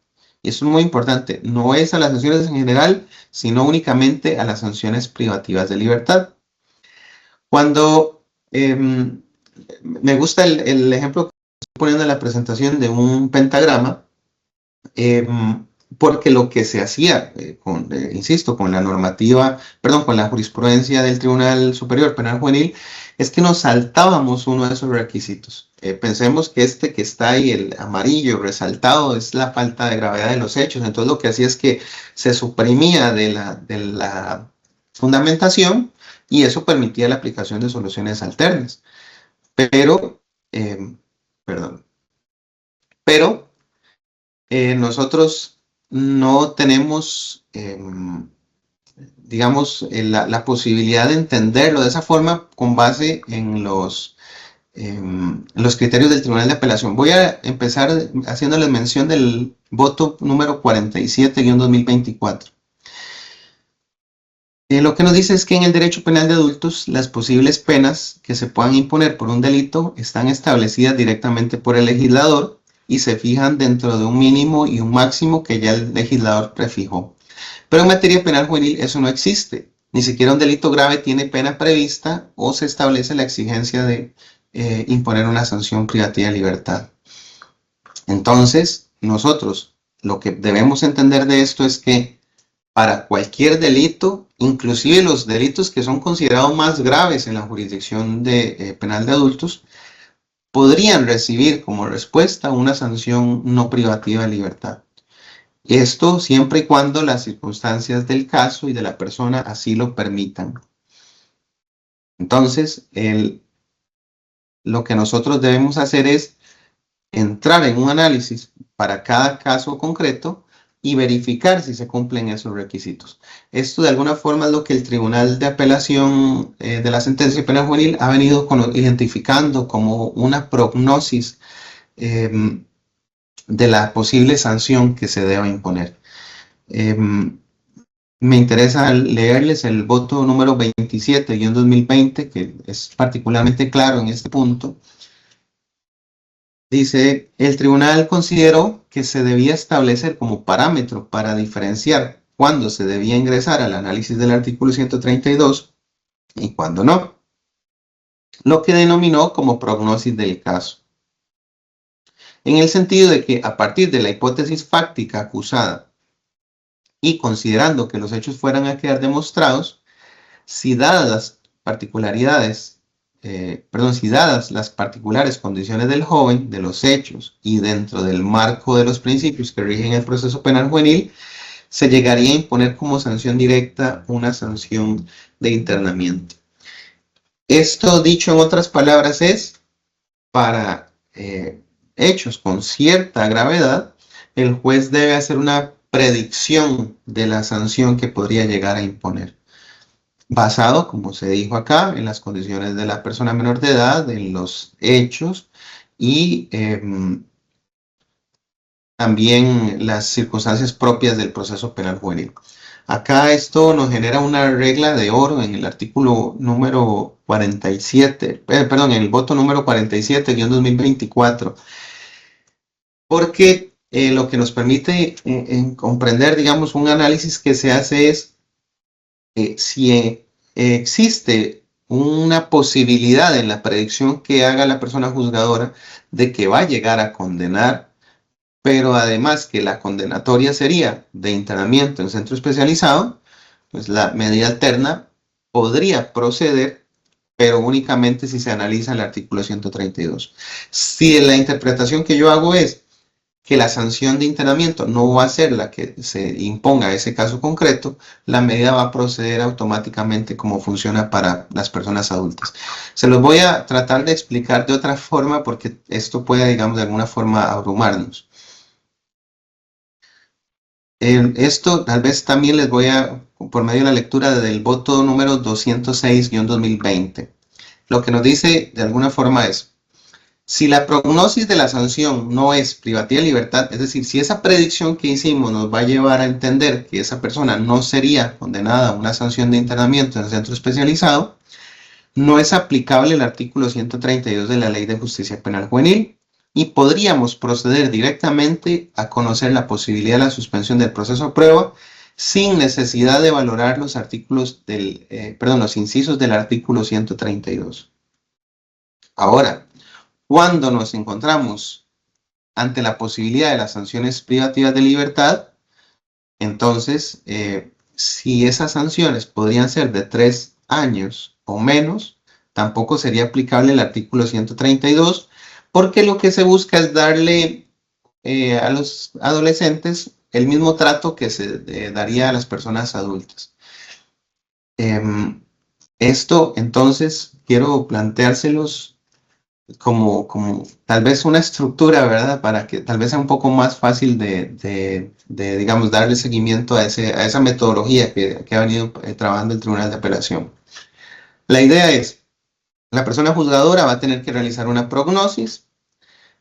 Y eso es muy importante, no es a las sanciones en general, sino únicamente a las sanciones privativas de libertad. Cuando me gusta el ejemplo que estoy poniendo en la presentación de un pentagrama, porque lo que se hacía, insisto, con la normativa, perdón, con la jurisprudencia del Tribunal Superior Penal Juvenil, es que nos saltábamos uno de esos requisitos. Pensemos que este que está ahí, el amarillo resaltado, es la falta de gravedad de los hechos. Entonces lo que hacía es que se suprimía de la fundamentación, y eso permitía la aplicación de soluciones alternas. Pero, perdón, pero nosotros no tenemos, digamos, la posibilidad de entenderlo de esa forma con base en los criterios del Tribunal de Apelación. Voy a empezar haciéndoles mención del voto número 47-2024. Lo que nos dice es que en el derecho penal de adultos las posibles penas que se puedan imponer por un delito están establecidas directamente por el legislador y se fijan dentro de un mínimo y un máximo que ya el legislador prefijó. Pero en materia penal juvenil eso no existe. Ni siquiera un delito grave tiene pena prevista o se establece la exigencia de imponer una sanción privativa de libertad. Entonces, nosotros lo que debemos entender de esto es que para cualquier delito, inclusive los delitos que son considerados más graves en la jurisdicción penal de adultos, podrían recibir como respuesta una sanción no privativa de libertad. Esto siempre y cuando las circunstancias del caso y de la persona así lo permitan. Entonces, lo que nosotros debemos hacer es entrar en un análisis para cada caso concreto y verificar si se cumplen esos requisitos. Esto de alguna forma es lo que el Tribunal de Apelación de la Sentencia Penal Juvenil ha venido identificando como una prognosis de la posible sanción que se deba imponer. Me interesa leerles el voto número 27-2020, que es particularmente claro en este punto. Dice, el tribunal consideró que se debía establecer como parámetro para diferenciar cuándo se debía ingresar al análisis del artículo 132 y cuándo no, lo que denominó como prognosis del caso, en el sentido de que a partir de la hipótesis fáctica acusada y considerando que los hechos fueran a quedar demostrados, si dadas las particularidades, si dadas las particulares condiciones del joven, de los hechos y dentro del marco de los principios que rigen el proceso penal juvenil, se llegaría a imponer como sanción directa una sanción de internamiento. Esto, dicho en otras palabras, es para hechos con cierta gravedad, el juez debe hacer una predicción de la sanción que podría llegar a imponer, basado, como se dijo acá, en las condiciones de la persona menor de edad, en los hechos y también las circunstancias propias del proceso penal juvenil. Acá esto nos genera una regla de oro en el artículo número 47, perdón, en el voto número 47-2024, porque lo que nos permite comprender, digamos, un análisis que se hace es si existe una posibilidad en la predicción que haga la persona juzgadora de que va a llegar a condenar, pero además que la condenatoria sería de internamiento en centro especializado, pues la medida alterna podría proceder, pero únicamente si se analiza el artículo 132. Si la interpretación que yo hago es que la sanción de internamiento no va a ser la que se imponga a ese caso concreto, la medida va a proceder automáticamente como funciona para las personas adultas. Se los voy a tratar de explicar de otra forma porque esto puede, digamos, de alguna forma abrumarnos. Esto tal vez también les voy a, por medio de la lectura del voto número 206-2020, lo que nos dice de alguna forma es, si la prognosis de la sanción no es privativa de libertad, es decir, si esa predicción que hicimos nos va a llevar a entender que esa persona no sería condenada a una sanción de internamiento en el centro especializado, no es aplicable el artículo 132 de la Ley de Justicia Penal Juvenil y podríamos proceder directamente a conocer la posibilidad de la suspensión del proceso a prueba sin necesidad de valorar los artículos los incisos del artículo 132. Ahora, cuando nos encontramos ante la posibilidad de las sanciones privativas de libertad, entonces, si esas sanciones podrían ser de 3 años o menos, tampoco sería aplicable el artículo 132, porque lo que se busca es darle a los adolescentes el mismo trato que se daría a las personas adultas. Esto, entonces, quiero planteárselos como tal vez una estructura, ¿verdad? Para que tal vez sea un poco más fácil digamos, darle seguimiento a esa metodología que ha venido trabajando el Tribunal de Apelación. La idea es, la persona juzgadora va a tener que realizar una prognosis.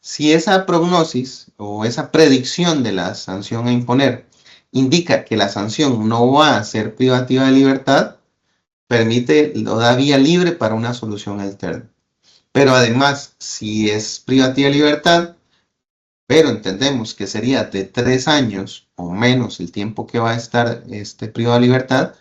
Si esa prognosis o esa predicción de la sanción a imponer indica que la sanción no va a ser privativa de libertad, permite o da vía libre para una solución alterna. Pero además, si es privativa de libertad, pero entendemos que sería de 3 años o menos el tiempo que va a estar privado de libertad,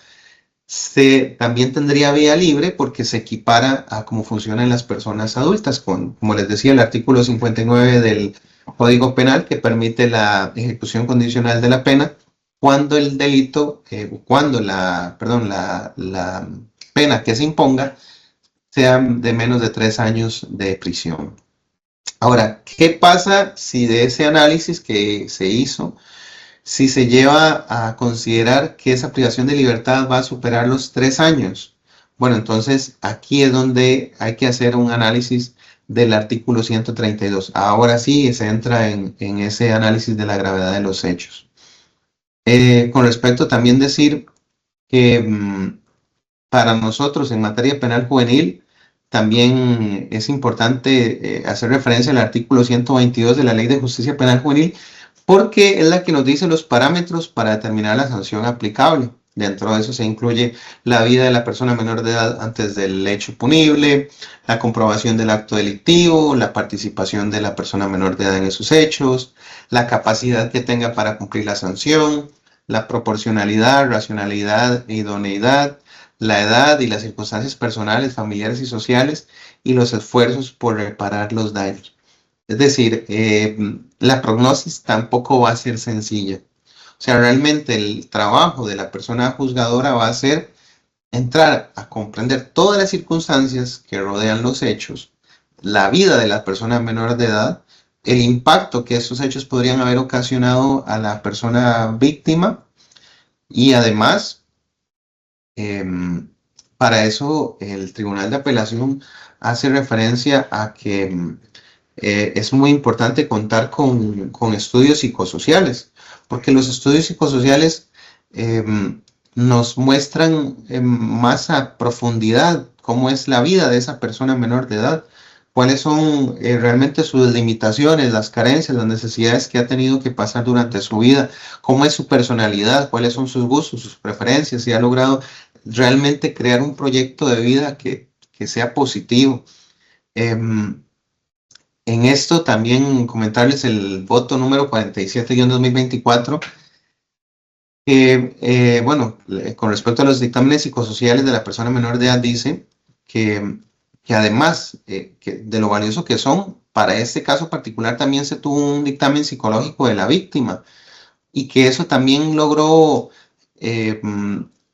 también tendría vía libre porque se equipara a cómo funcionan las personas adultas, como les decía, el artículo 59 del Código Penal que permite la ejecución condicional de la pena cuando el delito, cuando la pena que se imponga sea de menos de 3 años de prisión. Ahora, ¿qué pasa si de ese análisis que se hizo, si se lleva a considerar que esa privación de libertad va a superar los 3 años? Bueno, entonces aquí es donde hay que hacer un análisis del artículo 132. Ahora sí se entra en ese análisis de la gravedad de los hechos. Con respecto también decir que para nosotros en materia penal juvenil también es importante hacer referencia al artículo 122 de la Ley de Justicia Penal Juvenil porque es la que nos dice los parámetros para determinar la sanción aplicable. Dentro de eso se incluye la vida de la persona menor de edad antes del hecho punible, la comprobación del acto delictivo, la participación de la persona menor de edad en esos hechos, la capacidad que tenga para cumplir la sanción, la proporcionalidad, racionalidad e idoneidad, la edad y las circunstancias personales, familiares y sociales, y los esfuerzos por reparar los daños. Es decir, la prognosis tampoco va a ser sencilla. O sea, realmente el trabajo de la persona juzgadora va a ser entrar a comprender todas las circunstancias que rodean los hechos, la vida de la persona menor de edad, el impacto que estos hechos podrían haber ocasionado a la persona víctima y además, eh, para eso el Tribunal de Apelación hace referencia a que es muy importante contar con estudios psicosociales, porque los estudios psicosociales eh, nos muestran más a profundidad cómo es la vida de esa persona menor de edad, cuáles son realmente sus limitaciones, las carencias, las necesidades que ha tenido que pasar durante su vida, cómo es su personalidad, cuáles son sus gustos, sus preferencias, si ha logrado realmente crear un proyecto de vida que sea positivo. En esto también comentarles el voto número 47-2024, que, bueno, con respecto a los dictámenes psicosociales de la persona menor de edad, dice que además de lo valioso que son, para este caso particular también se tuvo un dictamen psicológico de la víctima y que eso también logró eh,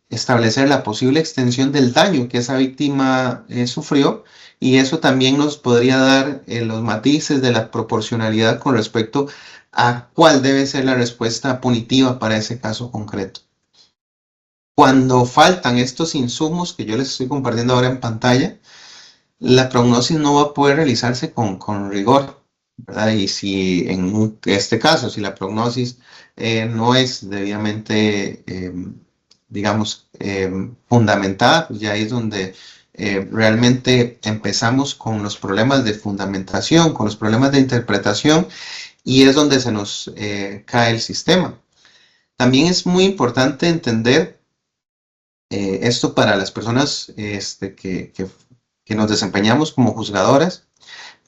establecer la posible extensión del daño que esa víctima sufrió, y eso también nos podría dar los matices de la proporcionalidad con respecto a cuál debe ser la respuesta punitiva para ese caso concreto. Cuando faltan estos insumos que yo les estoy compartiendo ahora en pantalla, la prognosis no va a poder realizarse con rigor, ¿verdad? Y si en este caso, si la prognosis no es debidamente, digamos, fundamentada, pues ya ahí es donde realmente empezamos con los problemas de fundamentación, con los problemas de interpretación, y es donde se nos cae el sistema. También es muy importante entender esto para las personas que nos desempeñamos como juzgadoras,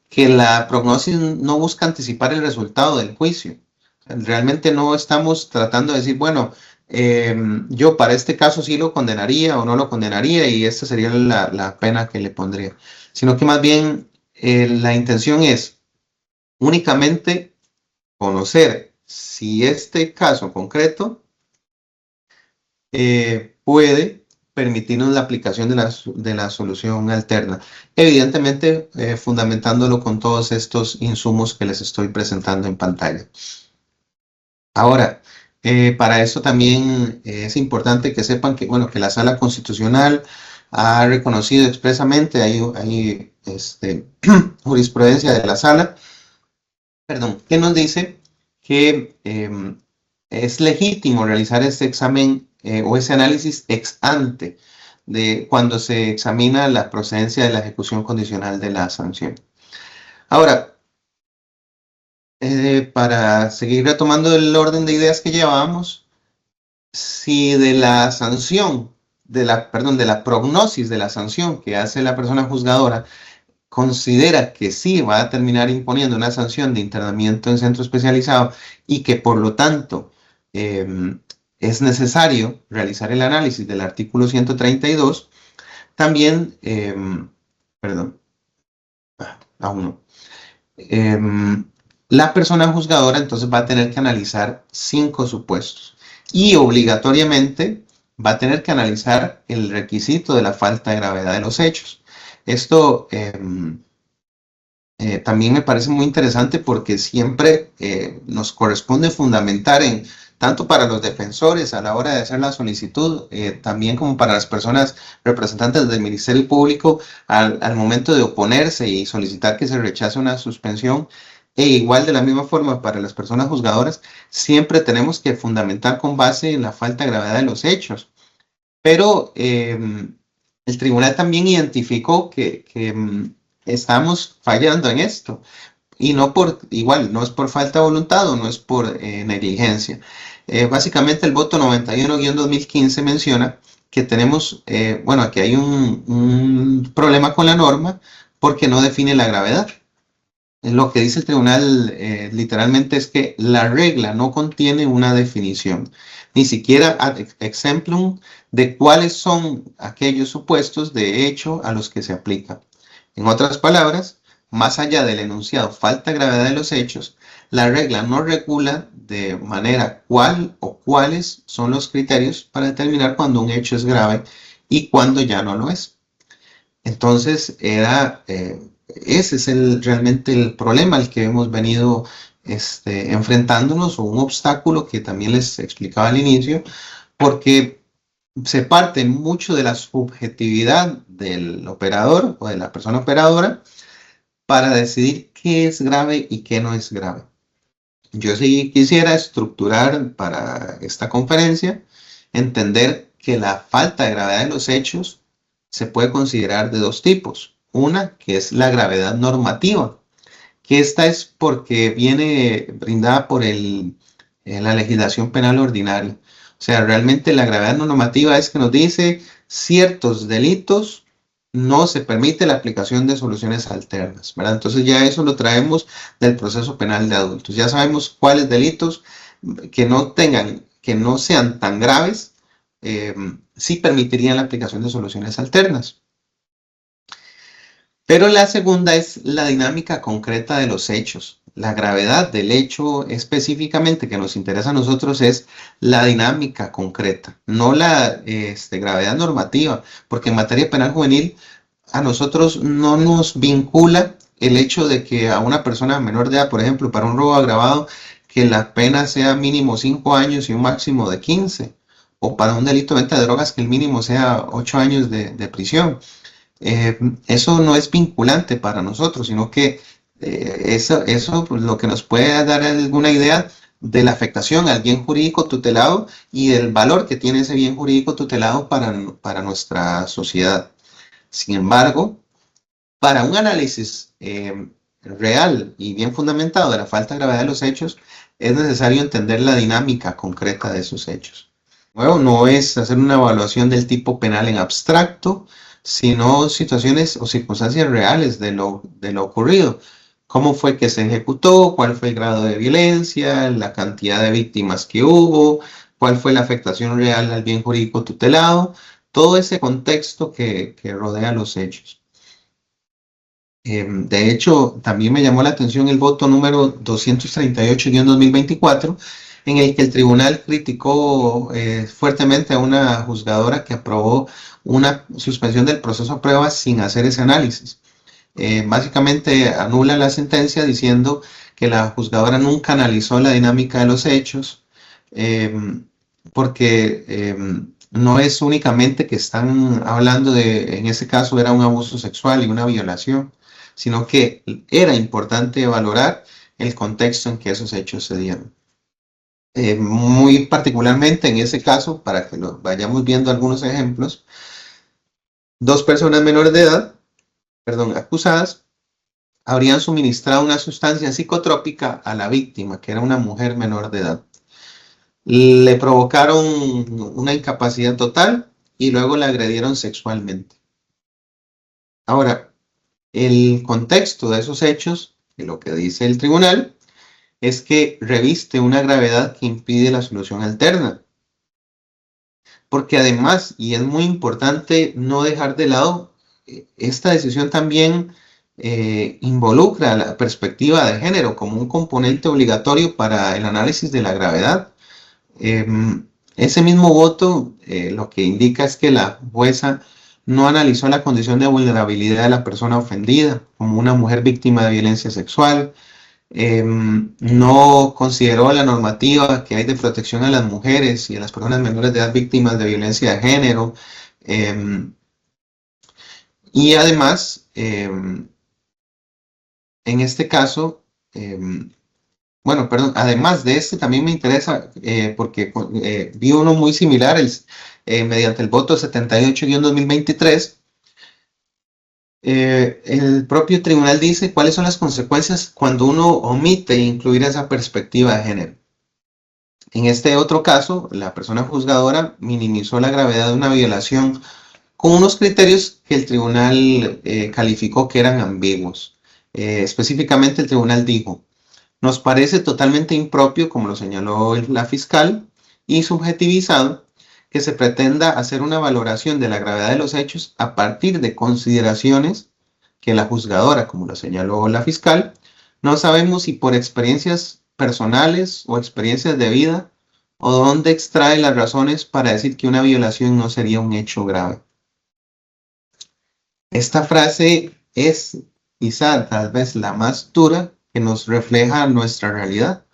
que la prognosis no busca anticipar el resultado del juicio. Realmente no estamos tratando de decir, bueno, yo para este caso sí lo condenaría o no lo condenaría y esta sería la pena que le pondría, sino que más bien la intención es únicamente conocer si este caso concreto puede permitirnos la aplicación de la solución alterna, evidentemente fundamentándolo con todos estos insumos que les estoy presentando en pantalla. Ahora, para eso también es importante que sepan que, bueno, que la Sala Constitucional ha reconocido expresamente, hay jurisprudencia de la Sala, perdón, que nos dice que es legítimo realizar este examen o ese análisis ex ante de cuando se examina la procedencia de la ejecución condicional de la sanción. Ahora, para seguir retomando el orden de ideas que llevábamos, si de la sanción, de la prognosis de la sanción que hace la persona juzgadora, considera que sí va a terminar imponiendo una sanción de internamiento en centro especializado y que por lo tanto es necesario realizar el análisis del artículo 132, también, perdón, aún no. La persona juzgadora entonces va a tener que analizar 5 supuestos y obligatoriamente va a tener que analizar el requisito de la falta de gravedad de los hechos. Esto también me parece muy interesante porque siempre nos corresponde fundamentar tanto para los defensores a la hora de hacer la solicitud, también como para las personas representantes del Ministerio Público al momento de oponerse y solicitar que se rechace una suspensión, e igual de la misma forma para las personas juzgadoras, siempre tenemos que fundamentar con base en la falta de gravedad de los hechos. Pero el tribunal también identificó que estamos fallando en esto. Y no no es por falta de voluntad o no es por negligencia. Básicamente el voto 91-2015 menciona que tenemos, bueno, aquí hay un problema con la norma porque no define la gravedad. Lo que dice el tribunal literalmente es que la regla no contiene una definición, ni siquiera ad exemplum de cuáles son aquellos supuestos de hecho a los que se aplica. En otras palabras, más allá del enunciado falta gravedad de los hechos, la regla no regula de manera cuál o cuáles son los criterios para determinar cuando un hecho es grave y cuándo ya no lo es. Entonces, ese es realmente el problema al que hemos venido enfrentándonos, o un obstáculo que también les explicaba al inicio, porque se parte mucho de la subjetividad del operador o de la persona operadora para decidir qué es grave y qué no es grave. Yo sí quisiera estructurar para esta conferencia, entender que la falta de gravedad de los hechos se puede considerar de dos tipos. Una, que es la gravedad normativa, que esta es porque viene brindada por la legislación penal ordinaria. O sea, realmente la gravedad normativa es que nos dice ciertos delitos no se permite la aplicación de soluciones alternas, ¿verdad? Entonces ya eso lo traemos del proceso penal de adultos. Ya sabemos cuáles delitos que no sean tan graves, sí permitirían la aplicación de soluciones alternas. Pero la segunda es la dinámica concreta de los hechos. La gravedad del hecho específicamente que nos interesa a nosotros es la dinámica concreta, no la gravedad normativa, porque en materia penal juvenil a nosotros no nos vincula el hecho de que a una persona menor de edad, por ejemplo, para un robo agravado, que la pena sea mínimo 5 años y un máximo de 15, o para un delito de venta de drogas que el mínimo sea 8 años de prisión. Eso no es vinculante para nosotros, sino que eso pues, lo que nos puede dar alguna idea de la afectación al bien jurídico tutelado y del valor que tiene ese bien jurídico tutelado para nuestra sociedad. Sin embargo, para un análisis real y bien fundamentado de la falta de gravedad de los hechos, es necesario entender la dinámica concreta de esos hechos. Bueno, no es hacer una evaluación del tipo penal en abstracto, sino situaciones o circunstancias reales de lo ocurrido. ¿Cómo fue que se ejecutó? ¿Cuál fue el grado de violencia? ¿La cantidad de víctimas que hubo? ¿Cuál fue la afectación real al bien jurídico tutelado? Todo ese contexto que rodea los hechos. De hecho, también me llamó la atención el voto número 238-2024, en el que el tribunal criticó fuertemente a una juzgadora que aprobó una suspensión del proceso a prueba sin hacer ese análisis. Básicamente anula la sentencia diciendo que la juzgadora nunca analizó la dinámica de los hechos, porque no es únicamente que están hablando de, en ese caso era un abuso sexual y una violación, sino que era importante valorar el contexto en que esos hechos se dieron. Muy particularmente en ese caso, para que lo vayamos viendo algunos ejemplos, dos personas menores de edad, acusadas, habrían suministrado una sustancia psicotrópica a la víctima, que era una mujer menor de edad. Le provocaron una incapacidad total y luego la agredieron sexualmente. Ahora, el contexto de esos hechos, de lo que dice el tribunal, es que reviste una gravedad que impide la solución alterna. Porque además, y es muy importante no dejar de lado, esta decisión también involucra la perspectiva de género como un componente obligatorio para el análisis de la gravedad. Ese mismo voto lo que indica es que la jueza no analizó la condición de vulnerabilidad de la persona ofendida como una mujer víctima de violencia sexual, no consideró la normativa que hay de protección a las mujeres y a las personas menores de edad víctimas de violencia de género, y además, en este caso, bueno, perdón, además de este también me interesa porque vi uno muy similar mediante el voto 78-2023. El propio tribunal dice cuáles son las consecuencias cuando uno omite incluir esa perspectiva de género. En este otro caso, la persona juzgadora minimizó la gravedad de una violación con unos criterios que el tribunal calificó que eran ambiguos. Específicamente el tribunal dijo: nos parece totalmente impropio, como lo señaló la fiscal, y subjetivizado que se pretenda hacer una valoración de la gravedad de los hechos a partir de consideraciones que la juzgadora, como lo señaló la fiscal, no sabemos si por experiencias personales o experiencias de vida, o dónde extrae las razones para decir que una violación no sería un hecho grave. Esta frase es quizá tal vez la más dura que nos refleja nuestra realidad,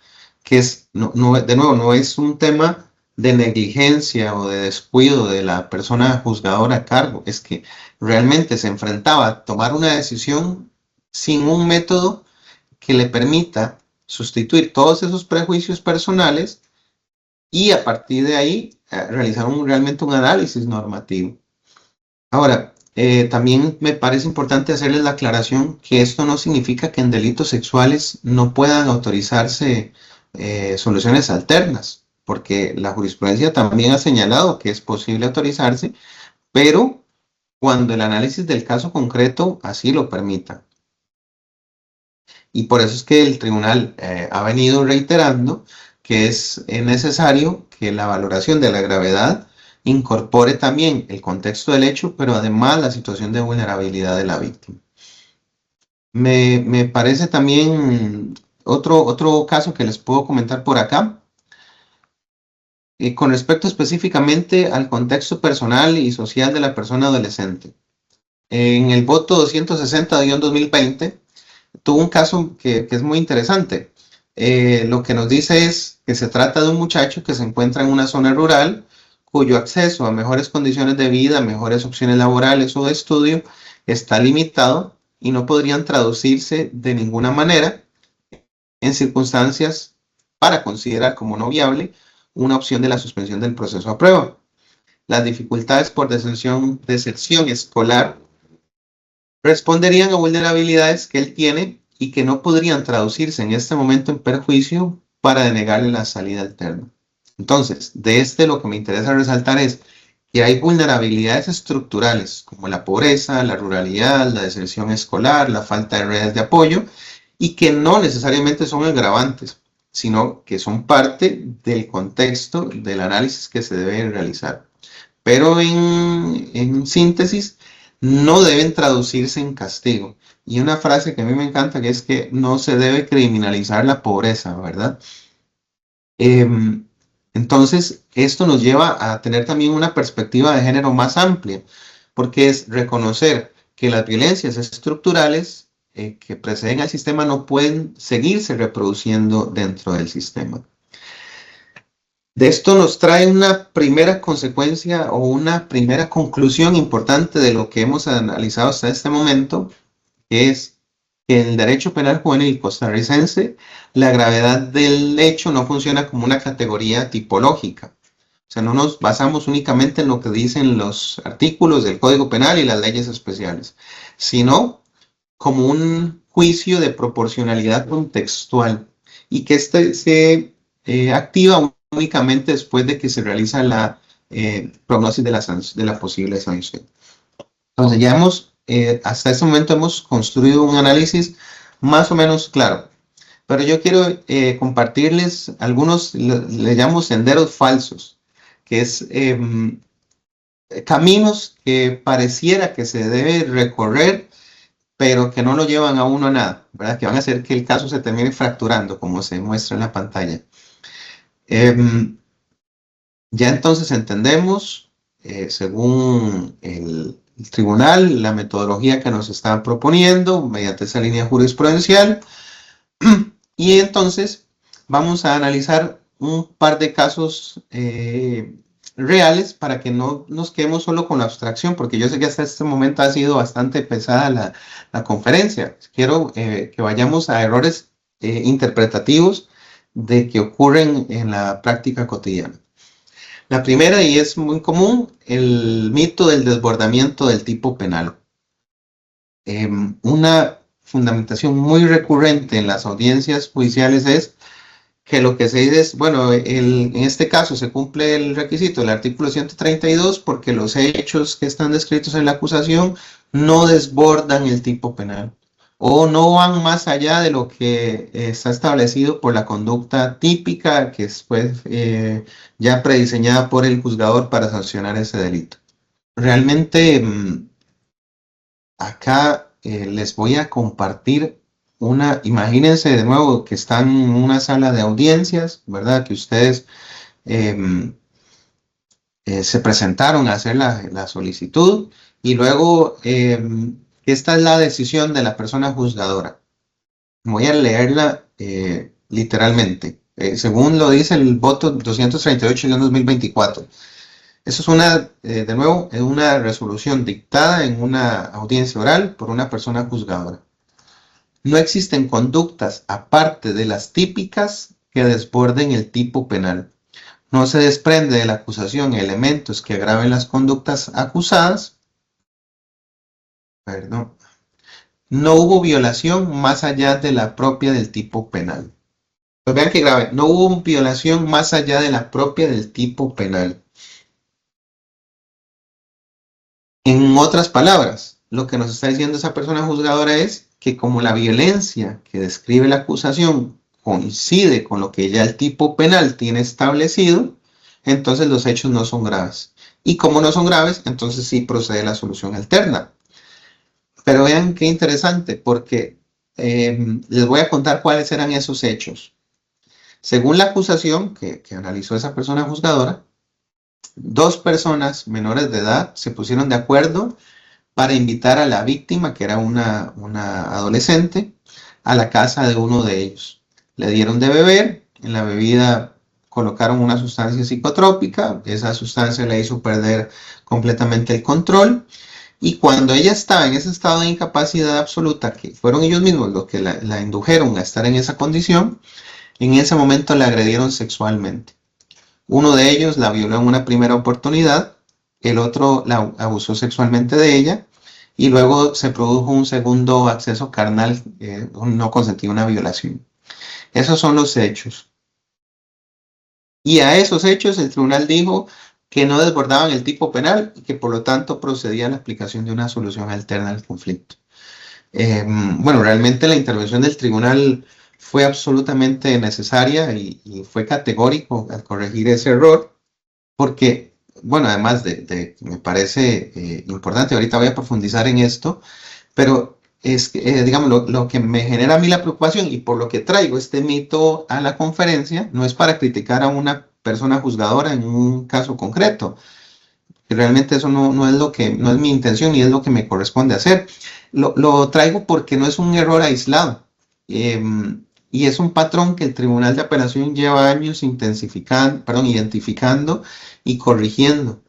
que es, de nuevo, no es un tema de negligencia o de descuido de la persona juzgadora a cargo, es que realmente se enfrentaba a tomar una decisión sin un método que le permita sustituir todos esos prejuicios personales y a partir de ahí realizar realmente un análisis normativo. Ahora, también me parece importante hacerles la aclaración que esto no significa que en delitos sexuales no puedan autorizarse soluciones alternas, porque la jurisprudencia también ha señalado que es posible autorizarse, pero cuando el análisis del caso concreto así lo permita. Y por eso es que el tribunal ha venido reiterando que es necesario que la valoración de la gravedad incorpore también el contexto del hecho, pero además la situación de vulnerabilidad de la víctima. Me parece también otro caso que les puedo comentar por acá, con respecto específicamente al contexto personal y social de la persona adolescente. En el voto 260-2020 tuvo un caso que es muy interesante. Lo que nos dice es que se trata de un muchacho que se encuentra en una zona rural cuyo acceso a mejores condiciones de vida, mejores opciones laborales o de estudio está limitado y no podrían traducirse de ninguna manera en circunstancias para considerar como no viable una opción de la suspensión del proceso a prueba. Las dificultades por deserción escolar responderían a vulnerabilidades que él tiene y que no podrían traducirse en este momento en perjuicio para denegarle la salida alterna. Entonces, de lo que me interesa resaltar es que hay vulnerabilidades estructurales como la pobreza, la ruralidad, la deserción escolar, la falta de redes de apoyo, y que no necesariamente son agravantes, sino que son parte del contexto del análisis que se debe realizar. Pero en síntesis, no deben traducirse en castigo. Y una frase que a mí me encanta, que es que no se debe criminalizar la pobreza, ¿verdad? Entonces, esto nos lleva a tener también una perspectiva de género más amplia, porque es reconocer que las violencias estructurales que preceden al sistema no pueden seguirse reproduciendo dentro del sistema. De esto nos trae una primera consecuencia o una primera conclusión importante de lo que hemos analizado hasta este momento, que es que en el derecho penal juvenil costarricense la gravedad del hecho no funciona como una categoría tipológica. O sea, no nos basamos únicamente en lo que dicen los artículos del Código Penal y las leyes especiales, sino como un juicio de proporcionalidad contextual y que este se activa únicamente después de que se realiza la prognosis de la posible sanción. Entonces ya hasta este momento hemos construido un análisis más o menos claro, pero yo quiero compartirles algunos, le llamo senderos falsos, que es caminos que pareciera que se debe recorrer, pero que no lo llevan a uno a nada, ¿verdad? Que van a hacer que el caso se termine fracturando, como se muestra en la pantalla. Ya entonces entendemos, según el tribunal, la metodología que nos están proponiendo mediante esa línea jurisprudencial, y entonces vamos a analizar un par de casos reales para que no nos quedemos solo con la abstracción, porque yo sé que hasta este momento ha sido bastante pesada la conferencia. Quiero que vayamos a errores interpretativos de que ocurren en la práctica cotidiana. La primera, y es muy común, el mito del desbordamiento del tipo penal. Una fundamentación muy recurrente en las audiencias judiciales es que lo que se dice es, bueno, en este caso se cumple el requisito del artículo 132 porque los hechos que están descritos en la acusación no desbordan el tipo penal o no van más allá de lo que está establecido por la conducta típica que es pues, ya prediseñada por el juzgador para sancionar ese delito. Realmente acá les voy a compartir imagínense de nuevo que están en una sala de audiencias, ¿verdad? Que ustedes eh, se presentaron a hacer la solicitud y luego esta es la decisión de la persona juzgadora. Voy a leerla literalmente. Según lo dice el voto 238-2024. Eso es de nuevo, es una resolución dictada en una audiencia oral por una persona juzgadora. No existen conductas aparte de las típicas que desborden el tipo penal. No se desprende de la acusación elementos que agraven las conductas acusadas. Perdón. No hubo violación más allá de la propia del tipo penal. Pues vean que grave, no hubo violación más allá de la propia del tipo penal. En otras palabras, lo que nos está diciendo esa persona juzgadora es que como la violencia que describe la acusación coincide con lo que ya el tipo penal tiene establecido, entonces los hechos no son graves. Y como no son graves, entonces sí procede la solución alterna. Pero vean qué interesante, porque les voy a contar cuáles eran esos hechos. Según la acusación que analizó esa persona juzgadora, dos personas menores de edad se pusieron de acuerdo para invitar a la víctima, que era una adolescente, a la casa de uno de ellos. Le dieron de beber, en la bebida colocaron una sustancia psicotrópica, esa sustancia le hizo perder completamente el control, y cuando ella estaba en ese estado de incapacidad absoluta, que fueron ellos mismos los que la indujeron a estar en esa condición, en ese momento la agredieron sexualmente. Uno de ellos la violó en una primera oportunidad, el otro la abusó sexualmente de ella y luego se produjo un segundo acceso carnal no consentido, una violación. Esos son los hechos. Y a esos hechos el tribunal dijo que no desbordaban el tipo penal y que por lo tanto procedía a la aplicación de una solución alterna al conflicto. Bueno, realmente la intervención del tribunal fue absolutamente necesaria y fue categórico al corregir ese error, porque, bueno, además me parece importante, ahorita voy a profundizar en esto, pero es que, digamos, lo que me genera a mí la preocupación y por lo que traigo este mito a la conferencia, no es para criticar a una persona juzgadora en un caso concreto, que realmente eso no es no es mi intención ni es lo que me corresponde hacer. Lo traigo porque no es un error aislado. Y es un patrón que el Tribunal de Apelación lleva años identificando y corrigiendo,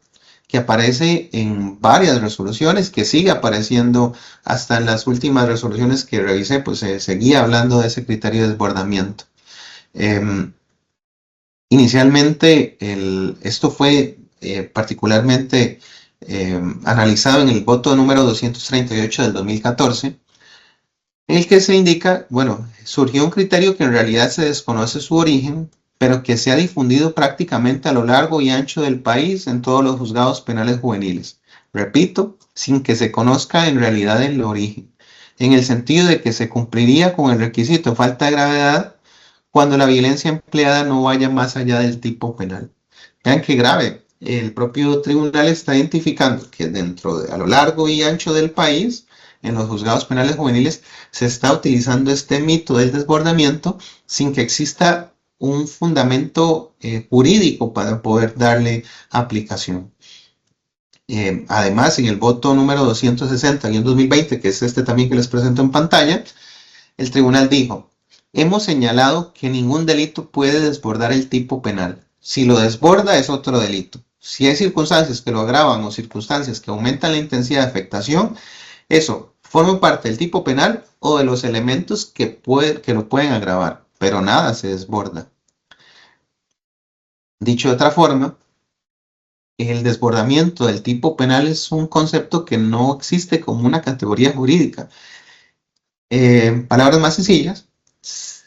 que aparece en varias resoluciones, que sigue apareciendo hasta en las últimas resoluciones que revisé, pues se seguía hablando de ese criterio de desbordamiento. Inicialmente, esto fue particularmente analizado en el voto número 238 del 2014, en el que se indica, bueno, surgió un criterio que en realidad se desconoce su origen, pero que se ha difundido prácticamente a lo largo y ancho del país en todos los juzgados penales juveniles. Repito, sin que se conozca en realidad el origen, en el sentido de que se cumpliría con el requisito de falta de gravedad cuando la violencia empleada no vaya más allá del tipo penal. Vean qué grave. El propio tribunal está identificando que a lo largo y ancho del país, en los juzgados penales juveniles, se está utilizando este mito del desbordamiento sin que exista un fundamento jurídico para poder darle aplicación. Además, en el voto número 260 en 2020, que es este también que les presento en pantalla, el tribunal dijo: hemos señalado que ningún delito puede desbordar el tipo penal. Si lo desborda es otro delito. Si hay circunstancias que lo agravan o circunstancias que aumentan la intensidad de afectación, eso forma parte del tipo penal o de los elementos que lo pueden agravar, pero nada se desborda. Dicho de otra forma, el desbordamiento del tipo penal es un concepto que no existe como una categoría jurídica. Palabras más sencillas,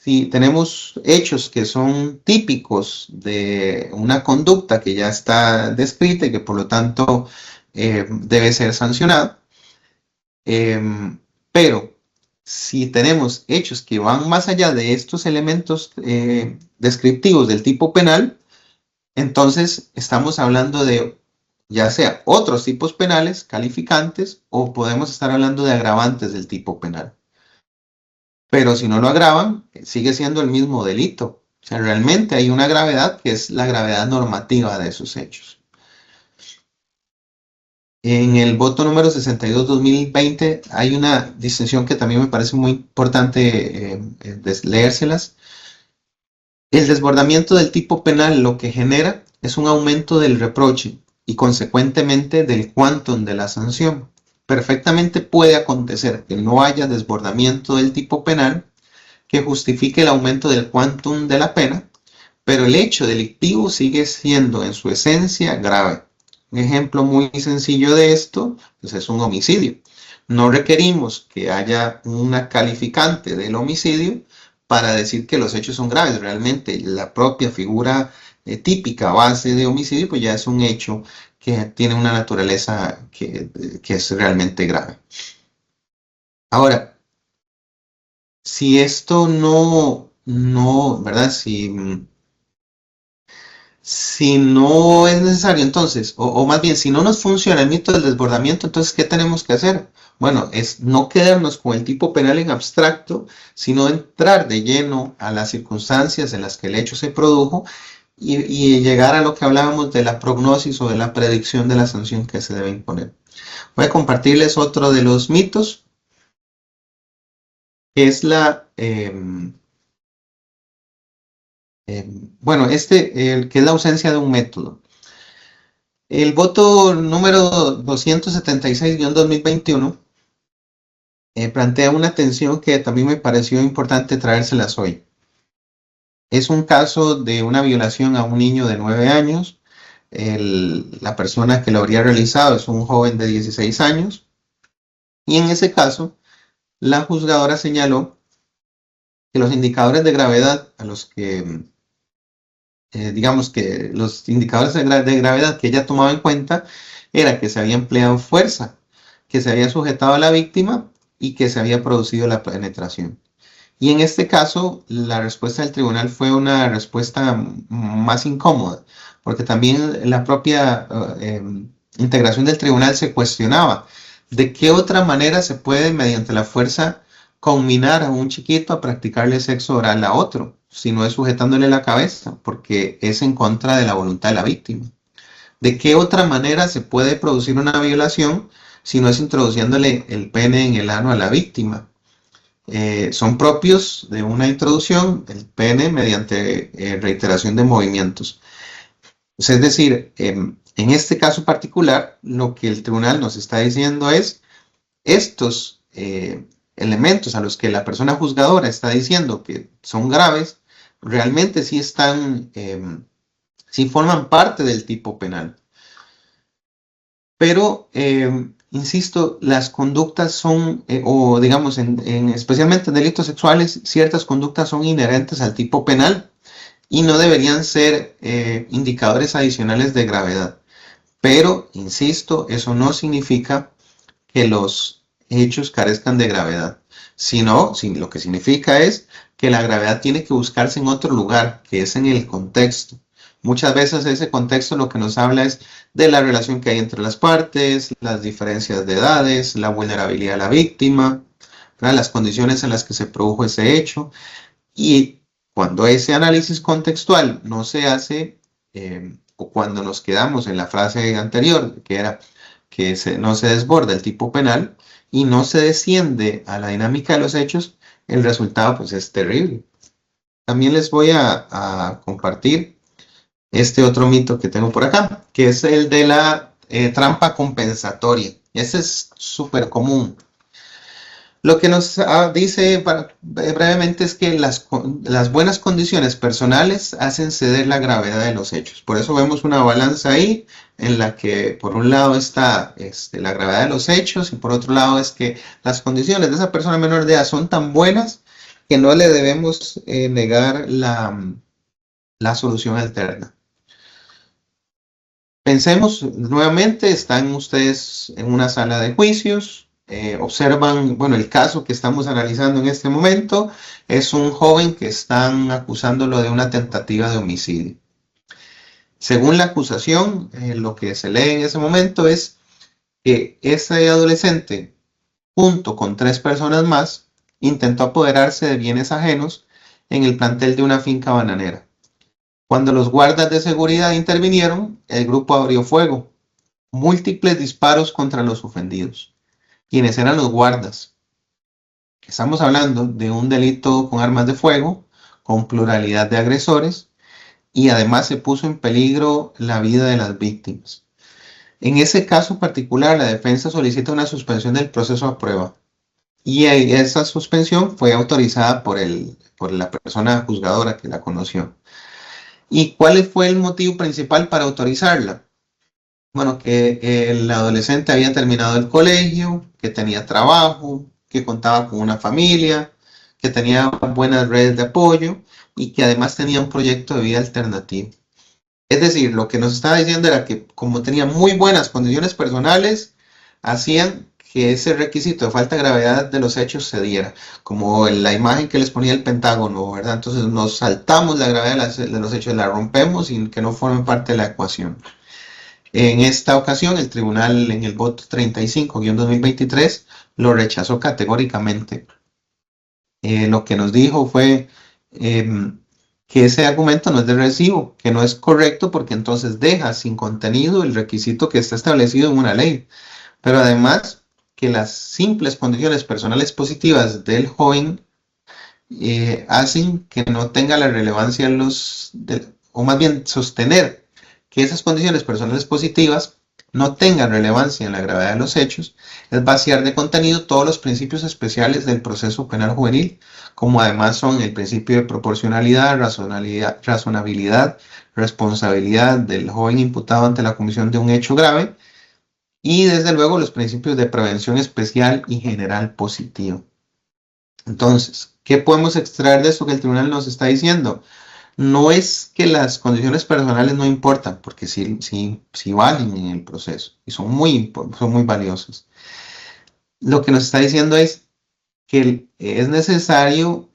si tenemos hechos que son típicos de una conducta que ya está descrita y que por lo tanto debe ser sancionada, pero si tenemos hechos que van más allá de estos elementos descriptivos del tipo penal, entonces estamos hablando de ya sea otros tipos penales calificantes o podemos estar hablando de agravantes del tipo penal. Pero si no lo agravan, sigue siendo el mismo delito. O sea, realmente hay una gravedad que es la gravedad normativa de esos hechos. En el voto número 62-2020 hay una distinción que también me parece muy importante leérselas. El desbordamiento del tipo penal lo que genera es un aumento del reproche y consecuentemente del quantum de la sanción. Perfectamente puede acontecer que no haya desbordamiento del tipo penal que justifique el aumento del quantum de la pena, pero el hecho delictivo sigue siendo en su esencia grave. Un ejemplo muy sencillo de esto pues es un homicidio. No requerimos que haya una calificante del homicidio para decir que los hechos son graves. Realmente la propia figura típica base de homicidio pues ya es un hecho que tiene una naturaleza que es realmente grave. Ahora, si esto ¿verdad? Si no es necesario, entonces, o más bien, si no nos funciona el mito del desbordamiento, entonces, ¿qué tenemos que hacer? Bueno, es no quedarnos con el tipo penal en abstracto, sino entrar de lleno a las circunstancias en las que el hecho se produjo y llegar a lo que hablábamos de la prognosis o de la predicción de la sanción que se debe imponer. Voy a compartirles otro de los mitos, que es bueno, que es la ausencia de un método. El voto número 276-2021 plantea una tensión que también me pareció importante traérselas hoy. Es un caso de una violación a un niño de 9 años. La persona que lo habría realizado es un joven de 16 años. Y en ese caso, la juzgadora señaló que los indicadores de gravedad a los que digamos que los indicadores de gravedad que ella tomaba en cuenta era que se había empleado fuerza, que se había sujetado a la víctima y que se había producido la penetración. Y en este caso, la respuesta del tribunal fue una respuesta más incómoda, porque también la propia integración del tribunal se cuestionaba de qué otra manera se puede, mediante la fuerza, combinar a un chiquito a practicarle sexo oral a otro, si no es sujetándole la cabeza, porque es en contra de la voluntad de la víctima. ¿De qué otra manera se puede producir una violación si no es introduciéndole el pene en el ano a la víctima? Son propios de una introducción, el pene, mediante reiteración de movimientos. Es decir, en este caso particular, lo que el tribunal nos está diciendo es estos elementos a los que la persona juzgadora está diciendo que son graves, realmente sí están, sí forman parte del tipo penal. Pero, insisto, las conductas son, o digamos, especialmente en delitos sexuales, ciertas conductas son inherentes al tipo penal y no deberían ser indicadores adicionales de gravedad. Pero, insisto, eso no significa que los hechos carezcan de gravedad, sino lo que significa es que la gravedad tiene que buscarse en otro lugar, que es en el contexto. Muchas veces ese contexto lo que nos habla es de la relación que hay entre las partes, las diferencias de edades, la vulnerabilidad de la víctima, ¿verdad? Las condiciones en las que se produjo ese hecho. Y cuando ese análisis contextual no se hace, o cuando nos quedamos en la frase anterior, que era que no se desborda el tipo penal y no se desciende a la dinámica de los hechos, el resultado pues es terrible. También les voy a compartir este otro mito que tengo por acá, que es el de la trampa compensatoria. Este es súper común. Lo que nos dice brevemente es que las buenas condiciones personales hacen ceder la gravedad de los hechos. Por eso vemos una balanza ahí en la que por un lado está la gravedad de los hechos y por otro lado es que las condiciones de esa persona menor de edad son tan buenas que no le debemos negar la solución alterna. Pensemos nuevamente, están ustedes en una sala de juicios, observan, bueno, el caso que estamos analizando en este momento es un joven que están acusándolo de una tentativa de homicidio. Según la acusación, lo que se lee en ese momento es que ese adolescente, junto con 3 personas más, intentó apoderarse de bienes ajenos en el plantel de una finca bananera. Cuando los guardas de seguridad intervinieron, el grupo abrió fuego, múltiples disparos contra los ofendidos, quienes eran los guardas. Estamos hablando de un delito con armas de fuego, con pluralidad de agresores, y además se puso en peligro la vida de las víctimas. En ese caso particular, la defensa solicita una suspensión del proceso a prueba, y esa suspensión fue autorizada por la persona juzgadora que la conoció. ¿Y cuál fue el motivo principal para autorizarla? Bueno, que el adolescente había terminado el colegio, que tenía trabajo, que contaba con una familia, que tenía buenas redes de apoyo y que además tenía un proyecto de vida alternativo. Es decir, lo que nos estaba diciendo era que como tenía muy buenas condiciones personales, hacían que ese requisito de falta de gravedad de los hechos se diera, como la imagen que les ponía el Pentágono, ¿verdad? Entonces nos saltamos la gravedad de los hechos, la rompemos y que no formen parte de la ecuación. En esta ocasión, el tribunal en el voto 35-2023 lo rechazó categóricamente. Lo que nos dijo fue que ese argumento no es de recibo, que no es correcto porque entonces deja sin contenido el requisito que está establecido en una ley. Pero además que las simples condiciones personales positivas del joven hacen que no tenga la relevancia o más bien sostener que esas condiciones personales positivas no tengan relevancia en la gravedad de los hechos, es vaciar de contenido todos los principios especiales del proceso penal juvenil, como además son el principio de proporcionalidad, razonabilidad, responsabilidad del joven imputado ante la comisión de un hecho grave y desde luego los principios de prevención especial y general positivo. Entonces, ¿qué podemos extraer de esto que el tribunal nos está diciendo? No es que las condiciones personales no importan, porque sí valen en el proceso y son muy valiosas. Lo que nos está diciendo es que es necesario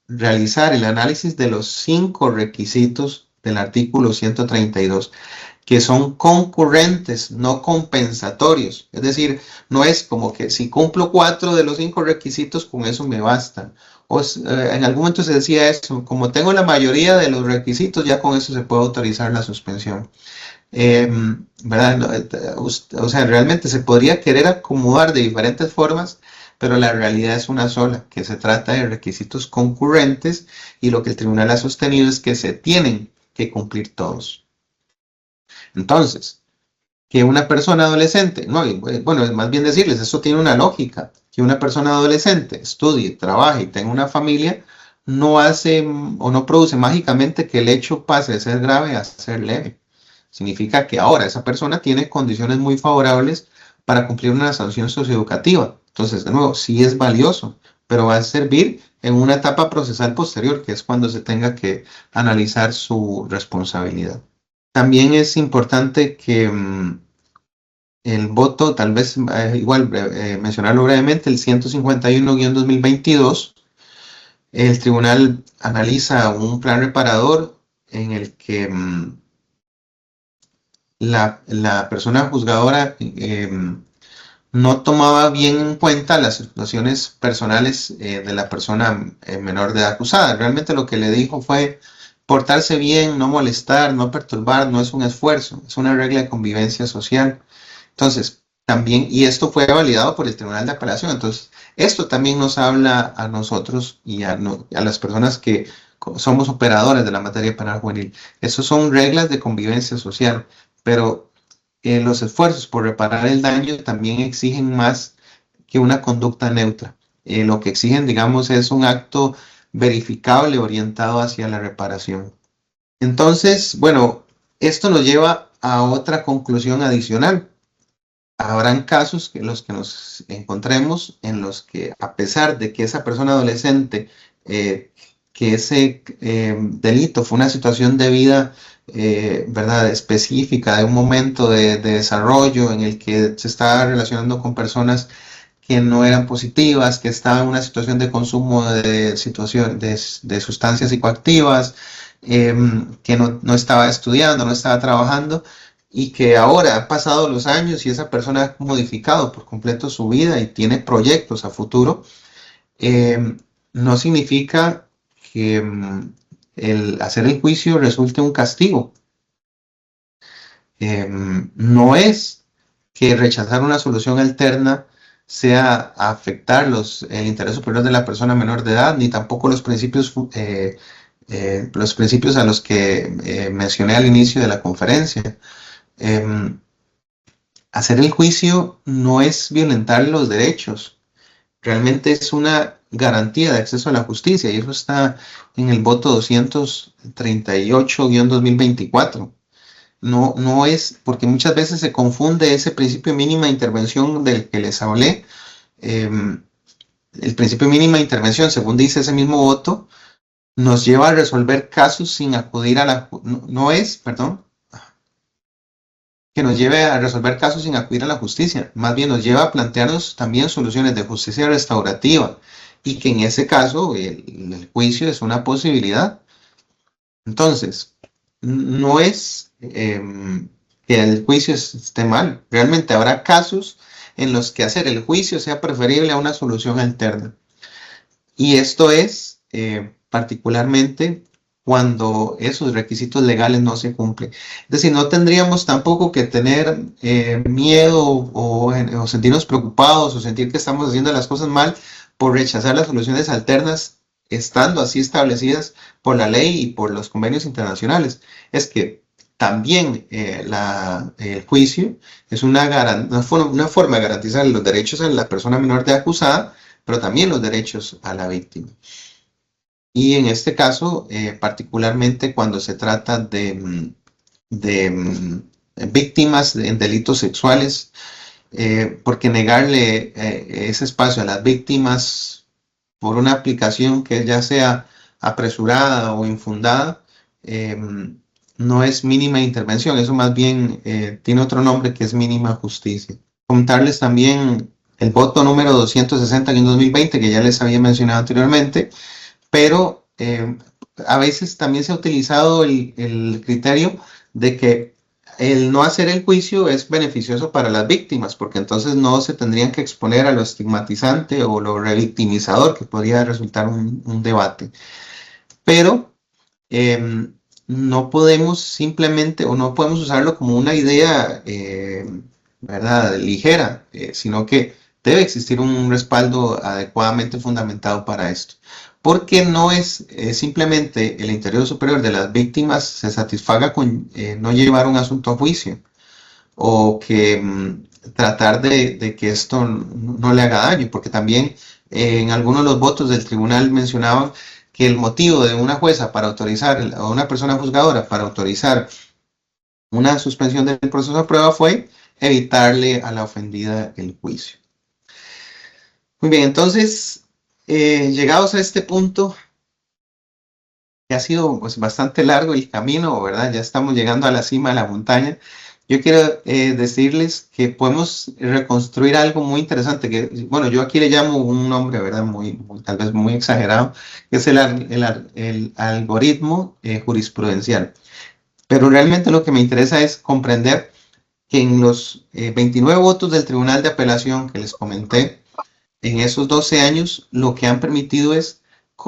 realizar el análisis de los 5 requisitos del artículo 132, que son concurrentes, no compensatorios. Es decir, no es como que si cumplo 4 de los 5 requisitos, con eso me basta. En algún momento se decía eso, como tengo la mayoría de los requisitos, ya con eso se puede autorizar la suspensión. ¿Verdad? O sea, realmente se podría querer acomodar de diferentes formas, pero la realidad es una sola, que se trata de requisitos concurrentes y lo que el tribunal ha sostenido es que se tienen que cumplir todos. Entonces, que una persona adolescente, no, bueno, es más bien decirles, eso tiene una lógica, que una persona adolescente estudie, trabaje y tenga una familia, no hace o no produce mágicamente que el hecho pase de ser grave a ser leve. Significa que ahora esa persona tiene condiciones muy favorables para cumplir una sanción socioeducativa. Entonces, de nuevo, sí es valioso, pero va a servir en una etapa procesal posterior, que es cuando se tenga que analizar su responsabilidad. También es importante que el voto, tal vez igual mencionarlo brevemente, el 151-2022, el tribunal analiza un plan reparador en el que la persona juzgadora no tomaba bien en cuenta las situaciones personales de la persona menor de edad acusada. Realmente lo que le dijo fue portarse bien, no molestar, no perturbar, no es un esfuerzo, es una regla de convivencia social. Entonces, también, y esto fue validado por el Tribunal de Apelación, entonces, esto también nos habla a nosotros y a las personas que somos operadores de la materia penal juvenil. Esas son reglas de convivencia social, pero los esfuerzos por reparar el daño también exigen más que una conducta neutra. Lo que exigen, digamos, es un acto verificable orientado hacia la reparación. Entonces, bueno, esto nos lleva a otra conclusión adicional. habrán casos en los que nos encontremos en los que, a pesar de que esa persona adolescente, que ese delito fue una situación de vida, ¿verdad?, específica, de un momento de desarrollo en el que se estaba relacionando con personas que no eran positivas, que estaban en una situación de consumo de sustancias psicoactivas, que no estaba estudiando, no estaba trabajando, y que ahora han pasado los años y esa persona ha modificado por completo su vida y tiene proyectos a futuro. No significa que el hacer el juicio resulte un castigo. No es que rechazar una solución alterna sea afectar el interés superior de la persona menor de edad, ni tampoco los principios a los que mencioné al inicio de la conferencia. Hacer el juicio no es violentar los derechos, realmente es una garantía de acceso a la justicia, y eso está en el voto 238-2024. No es, porque muchas veces se confunde ese principio de mínima intervención del que les hablé. El principio de mínima intervención, según dice ese mismo voto, nos lleva a resolver casos sin acudir a la... No es, perdón, que nos lleve a resolver casos sin acudir a la justicia, más bien nos lleva a plantearnos también soluciones de justicia restaurativa, y que en ese caso el juicio es una posibilidad. Entonces, no es que el juicio esté mal, realmente habrá casos en los que hacer el juicio sea preferible a una solución alterna. Y esto es particularmente cuando esos requisitos legales no se cumplen. Es decir, no tendríamos tampoco que tener miedo o sentirnos preocupados o sentir que estamos haciendo las cosas mal por rechazar las soluciones alternas, estando así establecidas por la ley y por los convenios internacionales. Es que también el juicio es una forma de garantizar los derechos a la persona menor de edad acusada, pero también los derechos a la víctima. Y en este caso, particularmente cuando se trata de víctimas en delitos sexuales, porque negarle ese espacio a las víctimas por una aplicación que ya sea apresurada o infundada, no es mínima intervención, eso más bien tiene otro nombre, que es mínima justicia. Contarles también el voto número 260 en 2020, que ya les había mencionado anteriormente, pero a veces también se ha utilizado el criterio de que el no hacer el juicio es beneficioso para las víctimas, porque entonces no se tendrían que exponer a lo estigmatizante o lo revictimizador que podría resultar un debate. Pero no podemos simplemente, o no podemos usarlo como una idea, ¿verdad?, ligera, sino que debe existir un respaldo adecuadamente fundamentado para esto. Porque no es simplemente el interés superior de las víctimas se satisfaga con no llevar un asunto a juicio, o que tratar de que esto no le haga daño, porque también en algunos de los votos del tribunal mencionaban que el motivo de una jueza para autorizar, o una persona juzgadora para autorizar una suspensión del proceso de prueba, fue evitarle a la ofendida el juicio. Muy bien, entonces, llegados a este punto, que ha sido pues bastante largo el camino, ¿verdad? Ya estamos llegando a la cima de la montaña. Yo quiero decirles que podemos reconstruir algo muy interesante, que, bueno, yo aquí le llamo un nombre, ¿verdad?, tal vez muy exagerado, que es el algoritmo jurisprudencial. Pero realmente lo que me interesa es comprender que en los 29 votos del Tribunal de Apelación que les comenté, en esos 12 años, lo que han permitido es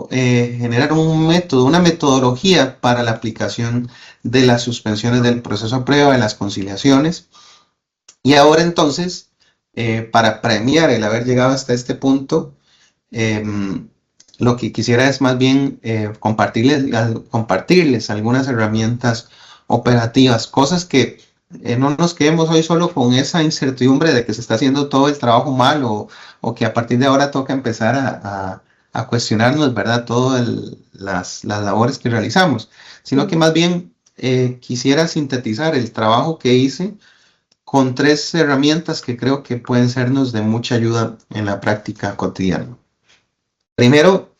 generar un método, una metodología para la aplicación de las suspensiones del proceso a prueba, de las conciliaciones. Y ahora entonces, para premiar el haber llegado hasta este punto, lo que quisiera es más bien compartirles algunas herramientas operativas, cosas que no nos quedemos hoy solo con esa incertidumbre de que se está haciendo todo el trabajo mal, o que a partir de ahora toca empezar a cuestionarnos, ¿verdad?, todas las labores que realizamos, sino que más bien quisiera sintetizar el trabajo que hice con 3 herramientas que creo que pueden sernos de mucha ayuda en la práctica cotidiana. Primero,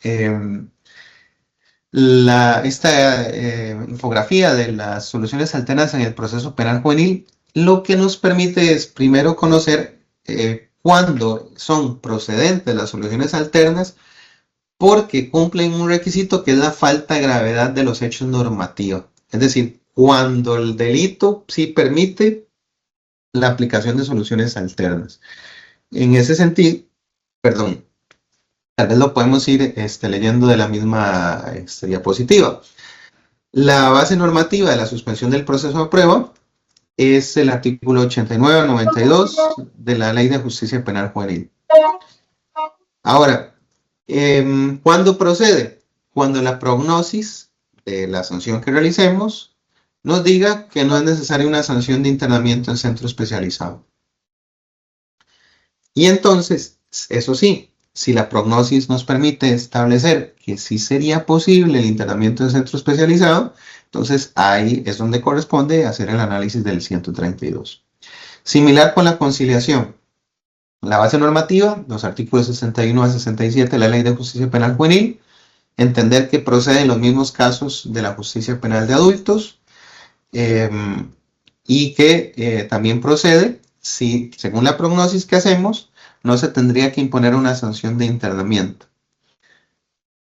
esta infografía de las soluciones alternas en el proceso penal juvenil lo que nos permite es primero conocer cuándo son procedentes las soluciones alternas, porque cumplen un requisito que es la falta de gravedad de los hechos normativos. Es decir, cuando el delito sí permite la aplicación de soluciones alternas. En ese sentido, perdón, tal vez lo podemos ir leyendo de la misma diapositiva. La base normativa de la suspensión del proceso de prueba es el artículo 89 al 92 de la Ley de Justicia Penal Juvenil. Ahora, ¿cuándo procede? Cuando la prognosis de la sanción que realicemos nos diga que no es necesaria una sanción de internamiento en centro especializado. Y entonces, eso sí, si la prognosis nos permite establecer que sí sería posible el internamiento en centro especializado, entonces ahí es donde corresponde hacer el análisis del 132. Similar con la conciliación. La base normativa, los artículos 61 a 67 de la Ley de Justicia Penal Juvenil, entender que proceden los mismos casos de la justicia penal de adultos y que también procede si, según la prognosis que hacemos, no se tendría que imponer una sanción de internamiento.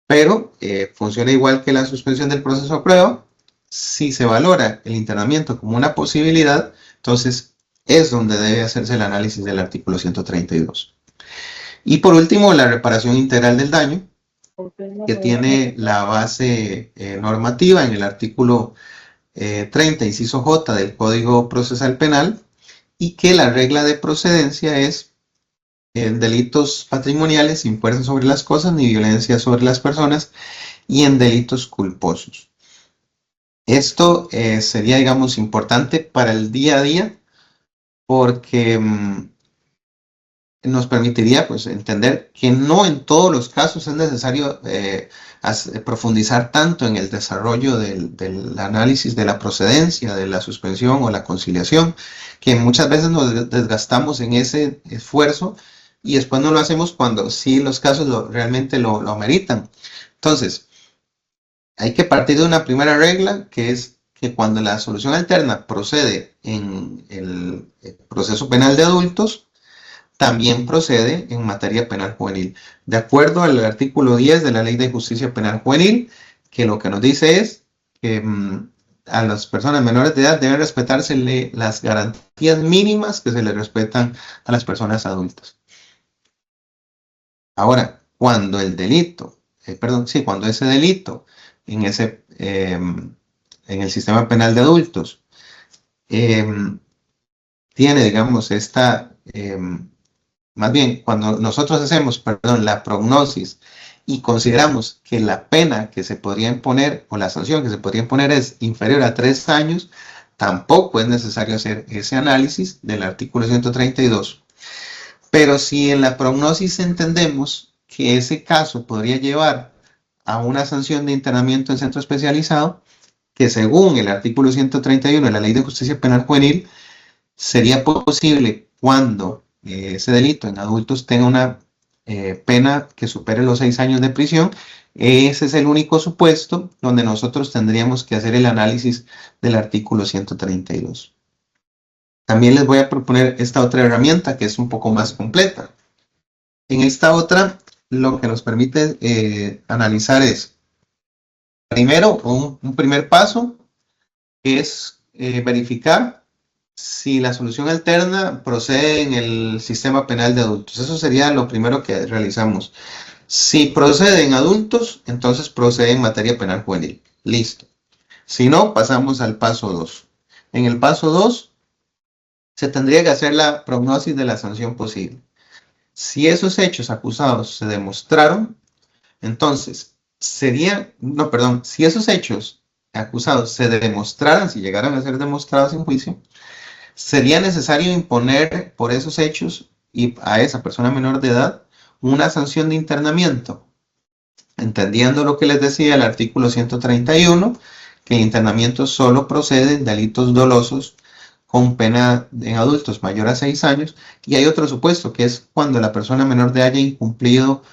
Pero funciona igual que la suspensión del proceso a prueba. Si se valora el internamiento como una posibilidad, entonces es donde debe hacerse el análisis del artículo 132. Y por último, la reparación integral del daño, que tiene la base normativa en el artículo 30, inciso J del Código Procesal Penal, y que la regla de procedencia es en delitos patrimoniales sin fuerza sobre las cosas ni violencia sobre las personas y en delitos culposos. Esto sería, digamos, importante para el día a día porque nos permitiría pues, entender que no en todos los casos es necesario profundizar tanto en el desarrollo del análisis de la procedencia, de la suspensión o la conciliación, que muchas veces nos desgastamos en ese esfuerzo y después no lo hacemos cuando sí los casos realmente lo ameritan. Entonces, hay que partir de una primera regla, que es que cuando la solución alterna procede en el proceso penal de adultos, también procede en materia penal juvenil, de acuerdo al artículo 10 de la Ley de Justicia Penal Juvenil, que lo que nos dice es que a las personas menores de edad deben respetarse las garantías mínimas que se les respetan a las personas adultas. Ahora, cuando el delito, cuando ese delito en el sistema penal de adultos tiene, digamos, más bien, cuando nosotros hacemos, la prognosis y consideramos que la pena que se podría imponer o la sanción que se podría imponer es inferior a 3 años, tampoco es necesario hacer ese análisis del artículo 132. Pero si en la prognosis entendemos que ese caso podría llevar a una sanción de internamiento en centro especializado, que según el artículo 131 de la Ley de Justicia Penal Juvenil, sería posible cuando ese delito en adultos tenga una pena que supere los 6 años de prisión. Ese es el único supuesto donde nosotros tendríamos que hacer el análisis del artículo 132. También les voy a proponer esta otra herramienta que es un poco más completa. En esta otra, lo que nos permite analizar es, primero, un primer paso es verificar si la solución alterna procede en el sistema penal de adultos. Eso sería lo primero que realizamos. Si procede en adultos, entonces procede en materia penal juvenil. Listo. Si no, pasamos al paso 2. En el paso 2, se tendría que hacer la prognosis de la sanción posible. Si esos hechos acusados se demostraron, entonces si esos hechos acusados se demostraran, si llegaran a ser demostrados en juicio, sería necesario imponer por esos hechos y a esa persona menor de edad una sanción de internamiento, entendiendo lo que les decía el artículo 131, que el internamiento solo procede en delitos dolosos con pena en adultos mayor a 6 años, y hay otro supuesto que es cuando la persona menor de edad haya incumplido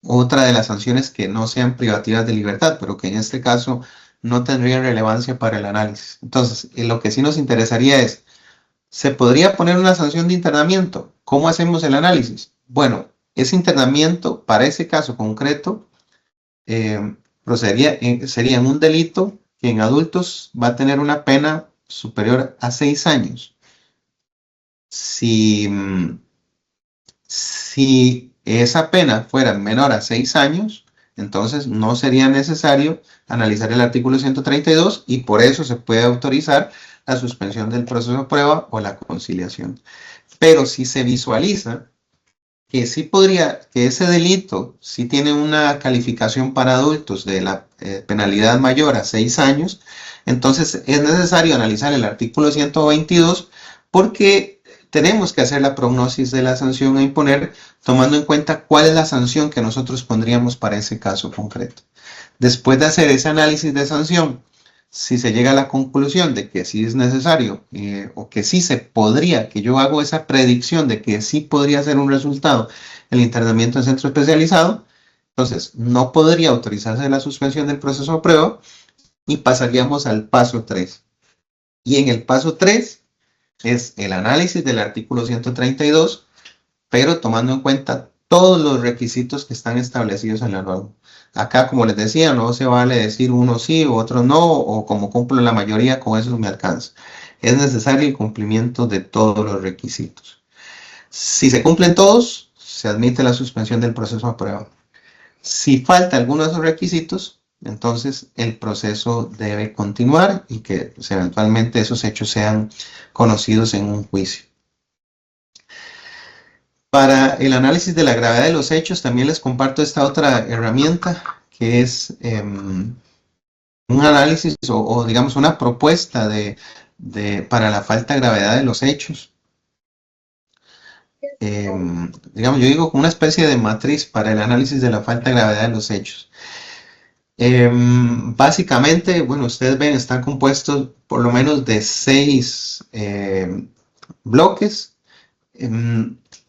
otra de las sanciones que no sean privativas de libertad, pero que en este caso no tendrían relevancia para el análisis. Entonces, lo que sí nos interesaría es, ¿se podría poner una sanción de internamiento? ¿Cómo hacemos el análisis? Bueno, ese internamiento para ese caso concreto sería en un delito que en adultos va a tener una pena superior a 6 años. Si, si esa pena fuera menor a 6 años, entonces no sería necesario analizar el artículo 132 y por eso se puede autorizar la suspensión del proceso de prueba o la conciliación. Pero si se visualiza que sí podría, que ese delito sí tiene una calificación para adultos de la penalidad mayor a 6 años, entonces es necesario analizar el artículo 122 porque tenemos que hacer la prognosis de la sanción a imponer tomando en cuenta cuál es la sanción que nosotros pondríamos para ese caso concreto. Después de hacer ese análisis de sanción, si se llega a la conclusión de que sí es necesario o que sí se podría, que yo hago esa predicción de que sí podría ser un resultado el internamiento en centro especializado, entonces no podría autorizarse la suspensión del proceso de prueba y pasaríamos al paso 3. Y en el paso 3 es el análisis del artículo 132, pero tomando en cuenta todos los requisitos que están establecidos en la norma. Acá, como les decía, no se vale decir uno sí o otro no, o como cumplo la mayoría, con eso me alcanza. Es necesario el cumplimiento de todos los requisitos. Si se cumplen todos, se admite la suspensión del proceso de prueba. Si falta alguno de esos requisitos, entonces el proceso debe continuar y que pues, eventualmente esos hechos sean conocidos en un juicio. Para el análisis de la gravedad de los hechos, también les comparto esta otra herramienta que es un análisis o, digamos una propuesta para la falta de gravedad de los hechos. Digamos, yo digo como una especie de matriz para el análisis de la falta de gravedad de los hechos. Básicamente, bueno, ustedes ven, están compuestos por lo menos de 6 bloques.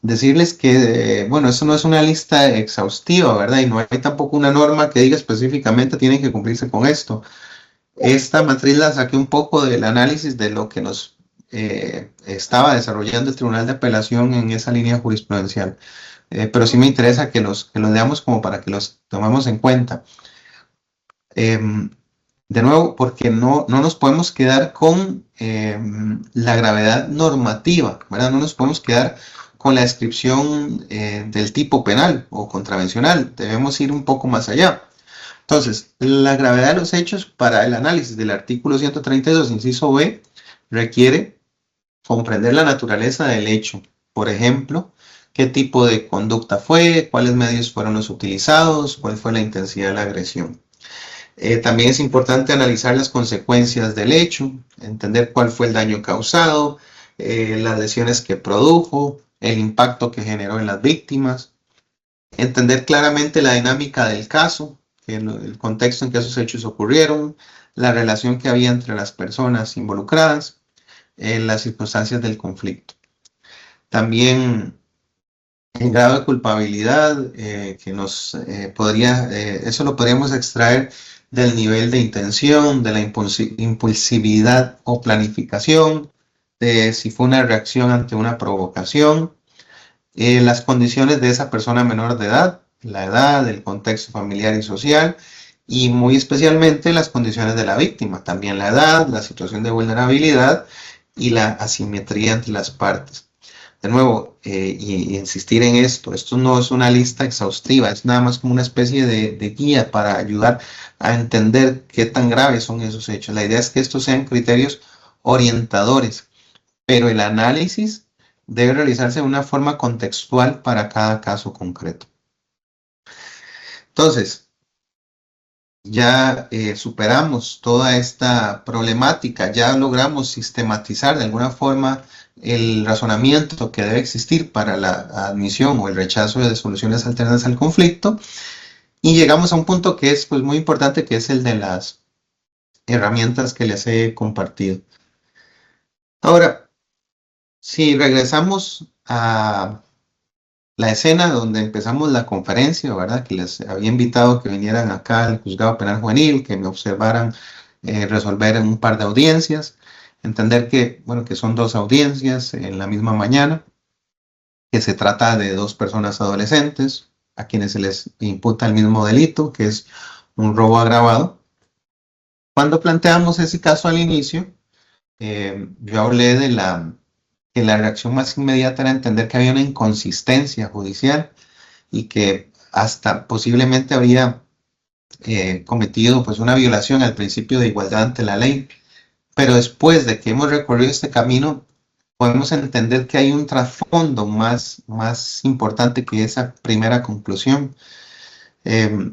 Decirles que, bueno, eso no es una lista exhaustiva, ¿verdad? Y no hay tampoco una norma que diga específicamente tienen que cumplirse con esto. Esta matriz la saqué un poco del análisis de lo que nos estaba desarrollando el Tribunal de Apelación en esa línea jurisprudencial. Pero sí me interesa que los leamos como para que los tomemos en cuenta. De nuevo, porque no nos podemos quedar con la gravedad normativa, ¿verdad? No nos podemos quedar con la descripción del tipo penal o contravencional. Debemos ir un poco más allá. Entonces, la gravedad de los hechos para el análisis del artículo 132, inciso B, requiere comprender la naturaleza del hecho. Por ejemplo, qué tipo de conducta fue, cuáles medios fueron los utilizados, cuál fue la intensidad de la agresión. También es importante analizar las consecuencias del hecho, entender cuál fue el daño causado, las lesiones que produjo, el impacto que generó en las víctimas, entender claramente la dinámica del caso, el contexto en que esos hechos ocurrieron, la relación que había entre las personas involucradas, las circunstancias del conflicto. También el grado de culpabilidad que nos eso lo podríamos extraer del nivel de intención, de la impulsividad o planificación, de si fue una reacción ante una provocación, las condiciones de esa persona menor de edad, la edad, el contexto familiar y social, y muy especialmente las condiciones de la víctima, también la edad, la situación de vulnerabilidad y la asimetría entre las partes. De nuevo, y insistir en esto no es una lista exhaustiva, es nada más como una especie de guía para ayudar a entender qué tan graves son esos hechos. La idea es que estos sean criterios orientadores, pero el análisis debe realizarse de una forma contextual para cada caso concreto. Entonces, ya superamos toda esta problemática, ya logramos sistematizar de alguna forma el razonamiento que debe existir para la admisión o el rechazo de soluciones alternas al conflicto, y llegamos a un punto que es pues, muy importante, que es el de las herramientas que les he compartido. Ahora, si regresamos a la escena donde empezamos la conferencia, ¿verdad? Que les había invitado que vinieran acá al Juzgado Penal Juvenil, que me observaran resolver en un par de audiencias, entender que, bueno, que son dos audiencias en la misma mañana, que se trata de dos personas adolescentes a quienes se les imputa el mismo delito, que es un robo agravado. Cuando planteamos ese caso al inicio, yo hablé de que la reacción más inmediata era entender que había una inconsistencia judicial y que hasta posiblemente habría cometido pues una violación al principio de igualdad ante la ley. Pero después de que hemos recorrido este camino, podemos entender que hay un trasfondo más importante que esa primera conclusión. Eh,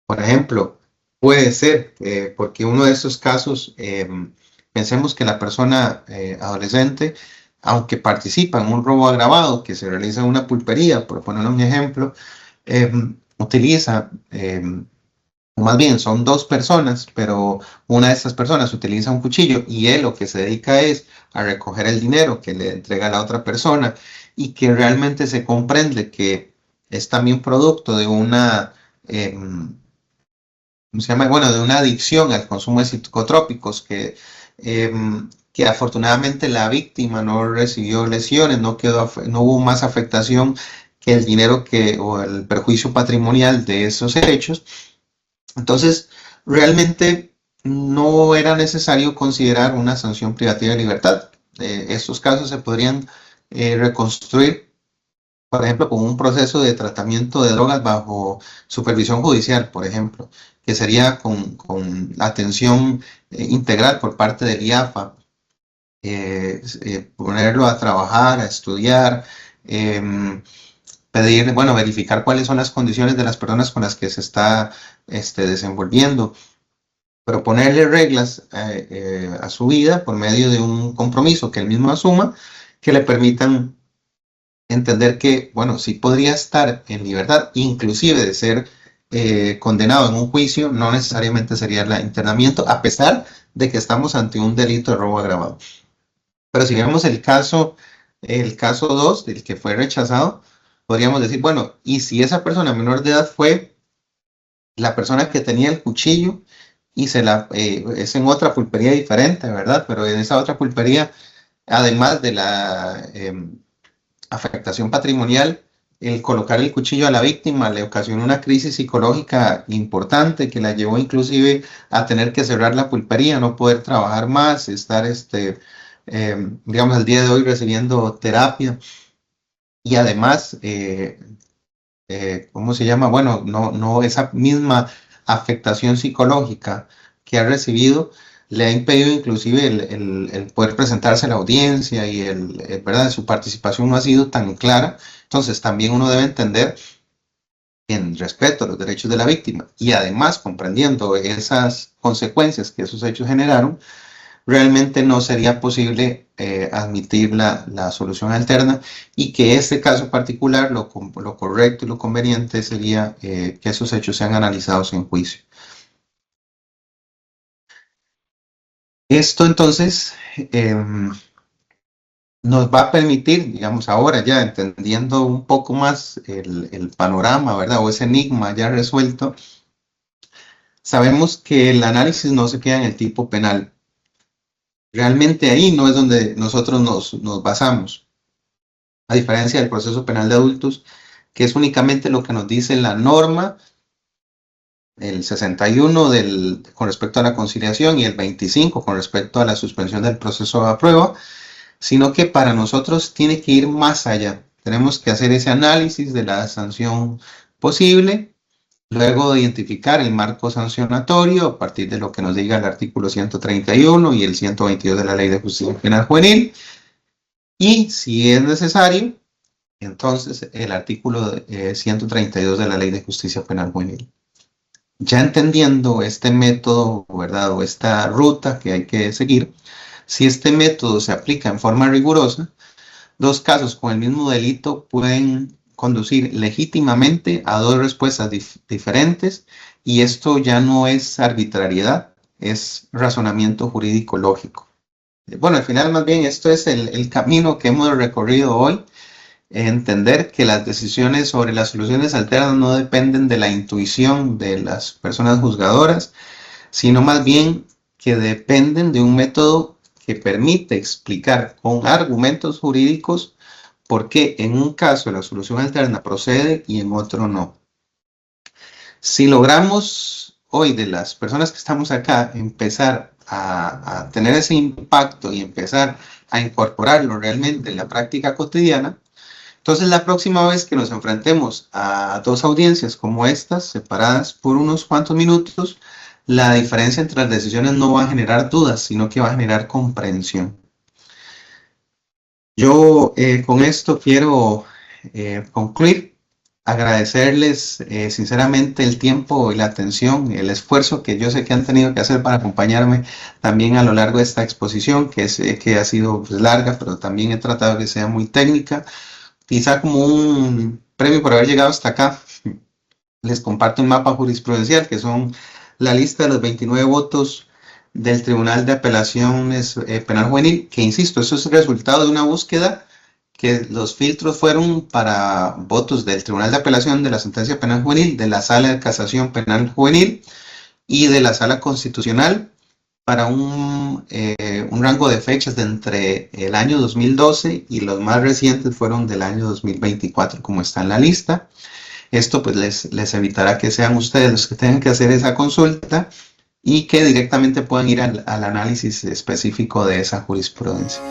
por ejemplo, puede ser, porque uno de estos casos, pensemos que la persona adolescente, aunque participa en un robo agravado que se realiza en una pulpería, por poner un ejemplo, eh, utiliza, o más bien son dos personas, pero una de estas personas utiliza un cuchillo y él lo que se dedica es a recoger el dinero que le entrega a la otra persona y que realmente se comprende que es también producto de una, ¿cómo se llama? Bueno, de una adicción al consumo de psicotrópicos eh, que afortunadamente la víctima no recibió lesiones, no hubo más afectación que el dinero o el perjuicio patrimonial de esos hechos. Entonces, realmente no era necesario considerar una sanción privativa de libertad. Estos casos se podrían reconstruir, por ejemplo, con un proceso de tratamiento de drogas bajo supervisión judicial, por ejemplo, que sería con atención integral por parte del IAFA, ponerlo a trabajar, a estudiar, pedir, bueno, verificar cuáles son las condiciones de las personas con las que se está desenvolviendo, proponerle reglas a su vida por medio de un compromiso que él mismo asuma, que le permitan entender que, bueno, sí podría estar en libertad, inclusive de ser condenado en un juicio, no necesariamente sería el internamiento, a pesar de que estamos ante un delito de robo agravado. Pero si vemos el caso 2, del que fue rechazado, podríamos decir, bueno, y si esa persona menor de edad fue la persona que tenía el cuchillo y es en otra pulpería diferente, ¿verdad? Pero en esa otra pulpería, además de la afectación patrimonial, el colocar el cuchillo a la víctima le ocasionó una crisis psicológica importante que la llevó inclusive a tener que cerrar la pulpería, no poder trabajar más, estar, digamos, al día de hoy recibiendo terapia y además, ¿cómo se llama? Bueno, no, esa misma afectación psicológica que ha recibido le ha impedido inclusive el poder presentarse a la audiencia y ¿verdad? Su participación no ha sido tan clara. Entonces también uno debe entender en respeto a los derechos de la víctima y además comprendiendo esas consecuencias que esos hechos generaron, realmente no sería posible admitir la solución alterna y que este caso particular lo correcto y lo conveniente sería que esos hechos sean analizados en juicio. Esto entonces nos va a permitir, digamos, ahora ya entendiendo un poco más el panorama, ¿verdad? O ese enigma ya resuelto, sabemos que el análisis no se queda en el tipo penal. Realmente ahí no es donde nosotros nos basamos, a diferencia del proceso penal de adultos, que es únicamente lo que nos dice la norma, el 61 con respecto a la conciliación y el 25 con respecto a la suspensión del proceso de prueba, sino que para nosotros tiene que ir más allá. Tenemos que hacer ese análisis de la sanción posible, luego de identificar el marco sancionatorio a partir de lo que nos diga el artículo 131 y el 122 de la Ley de Justicia Penal Juvenil, y si es necesario, entonces el artículo 132 de la Ley de Justicia Penal Juvenil. Ya entendiendo este método, ¿verdad? O esta ruta que hay que seguir, si este método se aplica en forma rigurosa, dos casos con el mismo delito pueden conducir legítimamente a dos respuestas diferentes y esto ya no es arbitrariedad, es razonamiento jurídico lógico. Bueno, al final más bien esto es el camino que hemos recorrido hoy, entender que las decisiones sobre las soluciones alternas no dependen de la intuición de las personas juzgadoras, sino más bien que dependen de un método que permite explicar con argumentos jurídicos por qué en un caso la solución alterna procede y en otro no. Si logramos hoy de las personas que estamos acá empezar a tener ese impacto y empezar a incorporarlo realmente en la práctica cotidiana, entonces la próxima vez que nos enfrentemos a dos audiencias como estas, separadas por unos cuantos minutos, la diferencia entre las decisiones no va a generar dudas, sino que va a generar comprensión. Yo con esto quiero concluir, agradecerles sinceramente el tiempo y la atención, el esfuerzo que yo sé que han tenido que hacer para acompañarme también a lo largo de esta exposición, que ha sido pues, larga, pero también he tratado que sea muy técnica. Quizá como un premio por haber llegado hasta acá, les comparto un mapa jurisprudencial que son la lista de los 29 votos del Tribunal de Apelaciones Penal Juvenil, que insisto, eso es el resultado de una búsqueda que los filtros fueron para votos del Tribunal de Apelación de la Sentencia Penal Juvenil, de la Sala de Casación Penal Juvenil y de la Sala Constitucional para un rango de fechas de entre el año 2012 y los más recientes fueron del año 2024, como está en la lista. Esto pues les evitará que sean ustedes los que tengan que hacer esa consulta y que directamente puedan ir al análisis específico de esa jurisprudencia.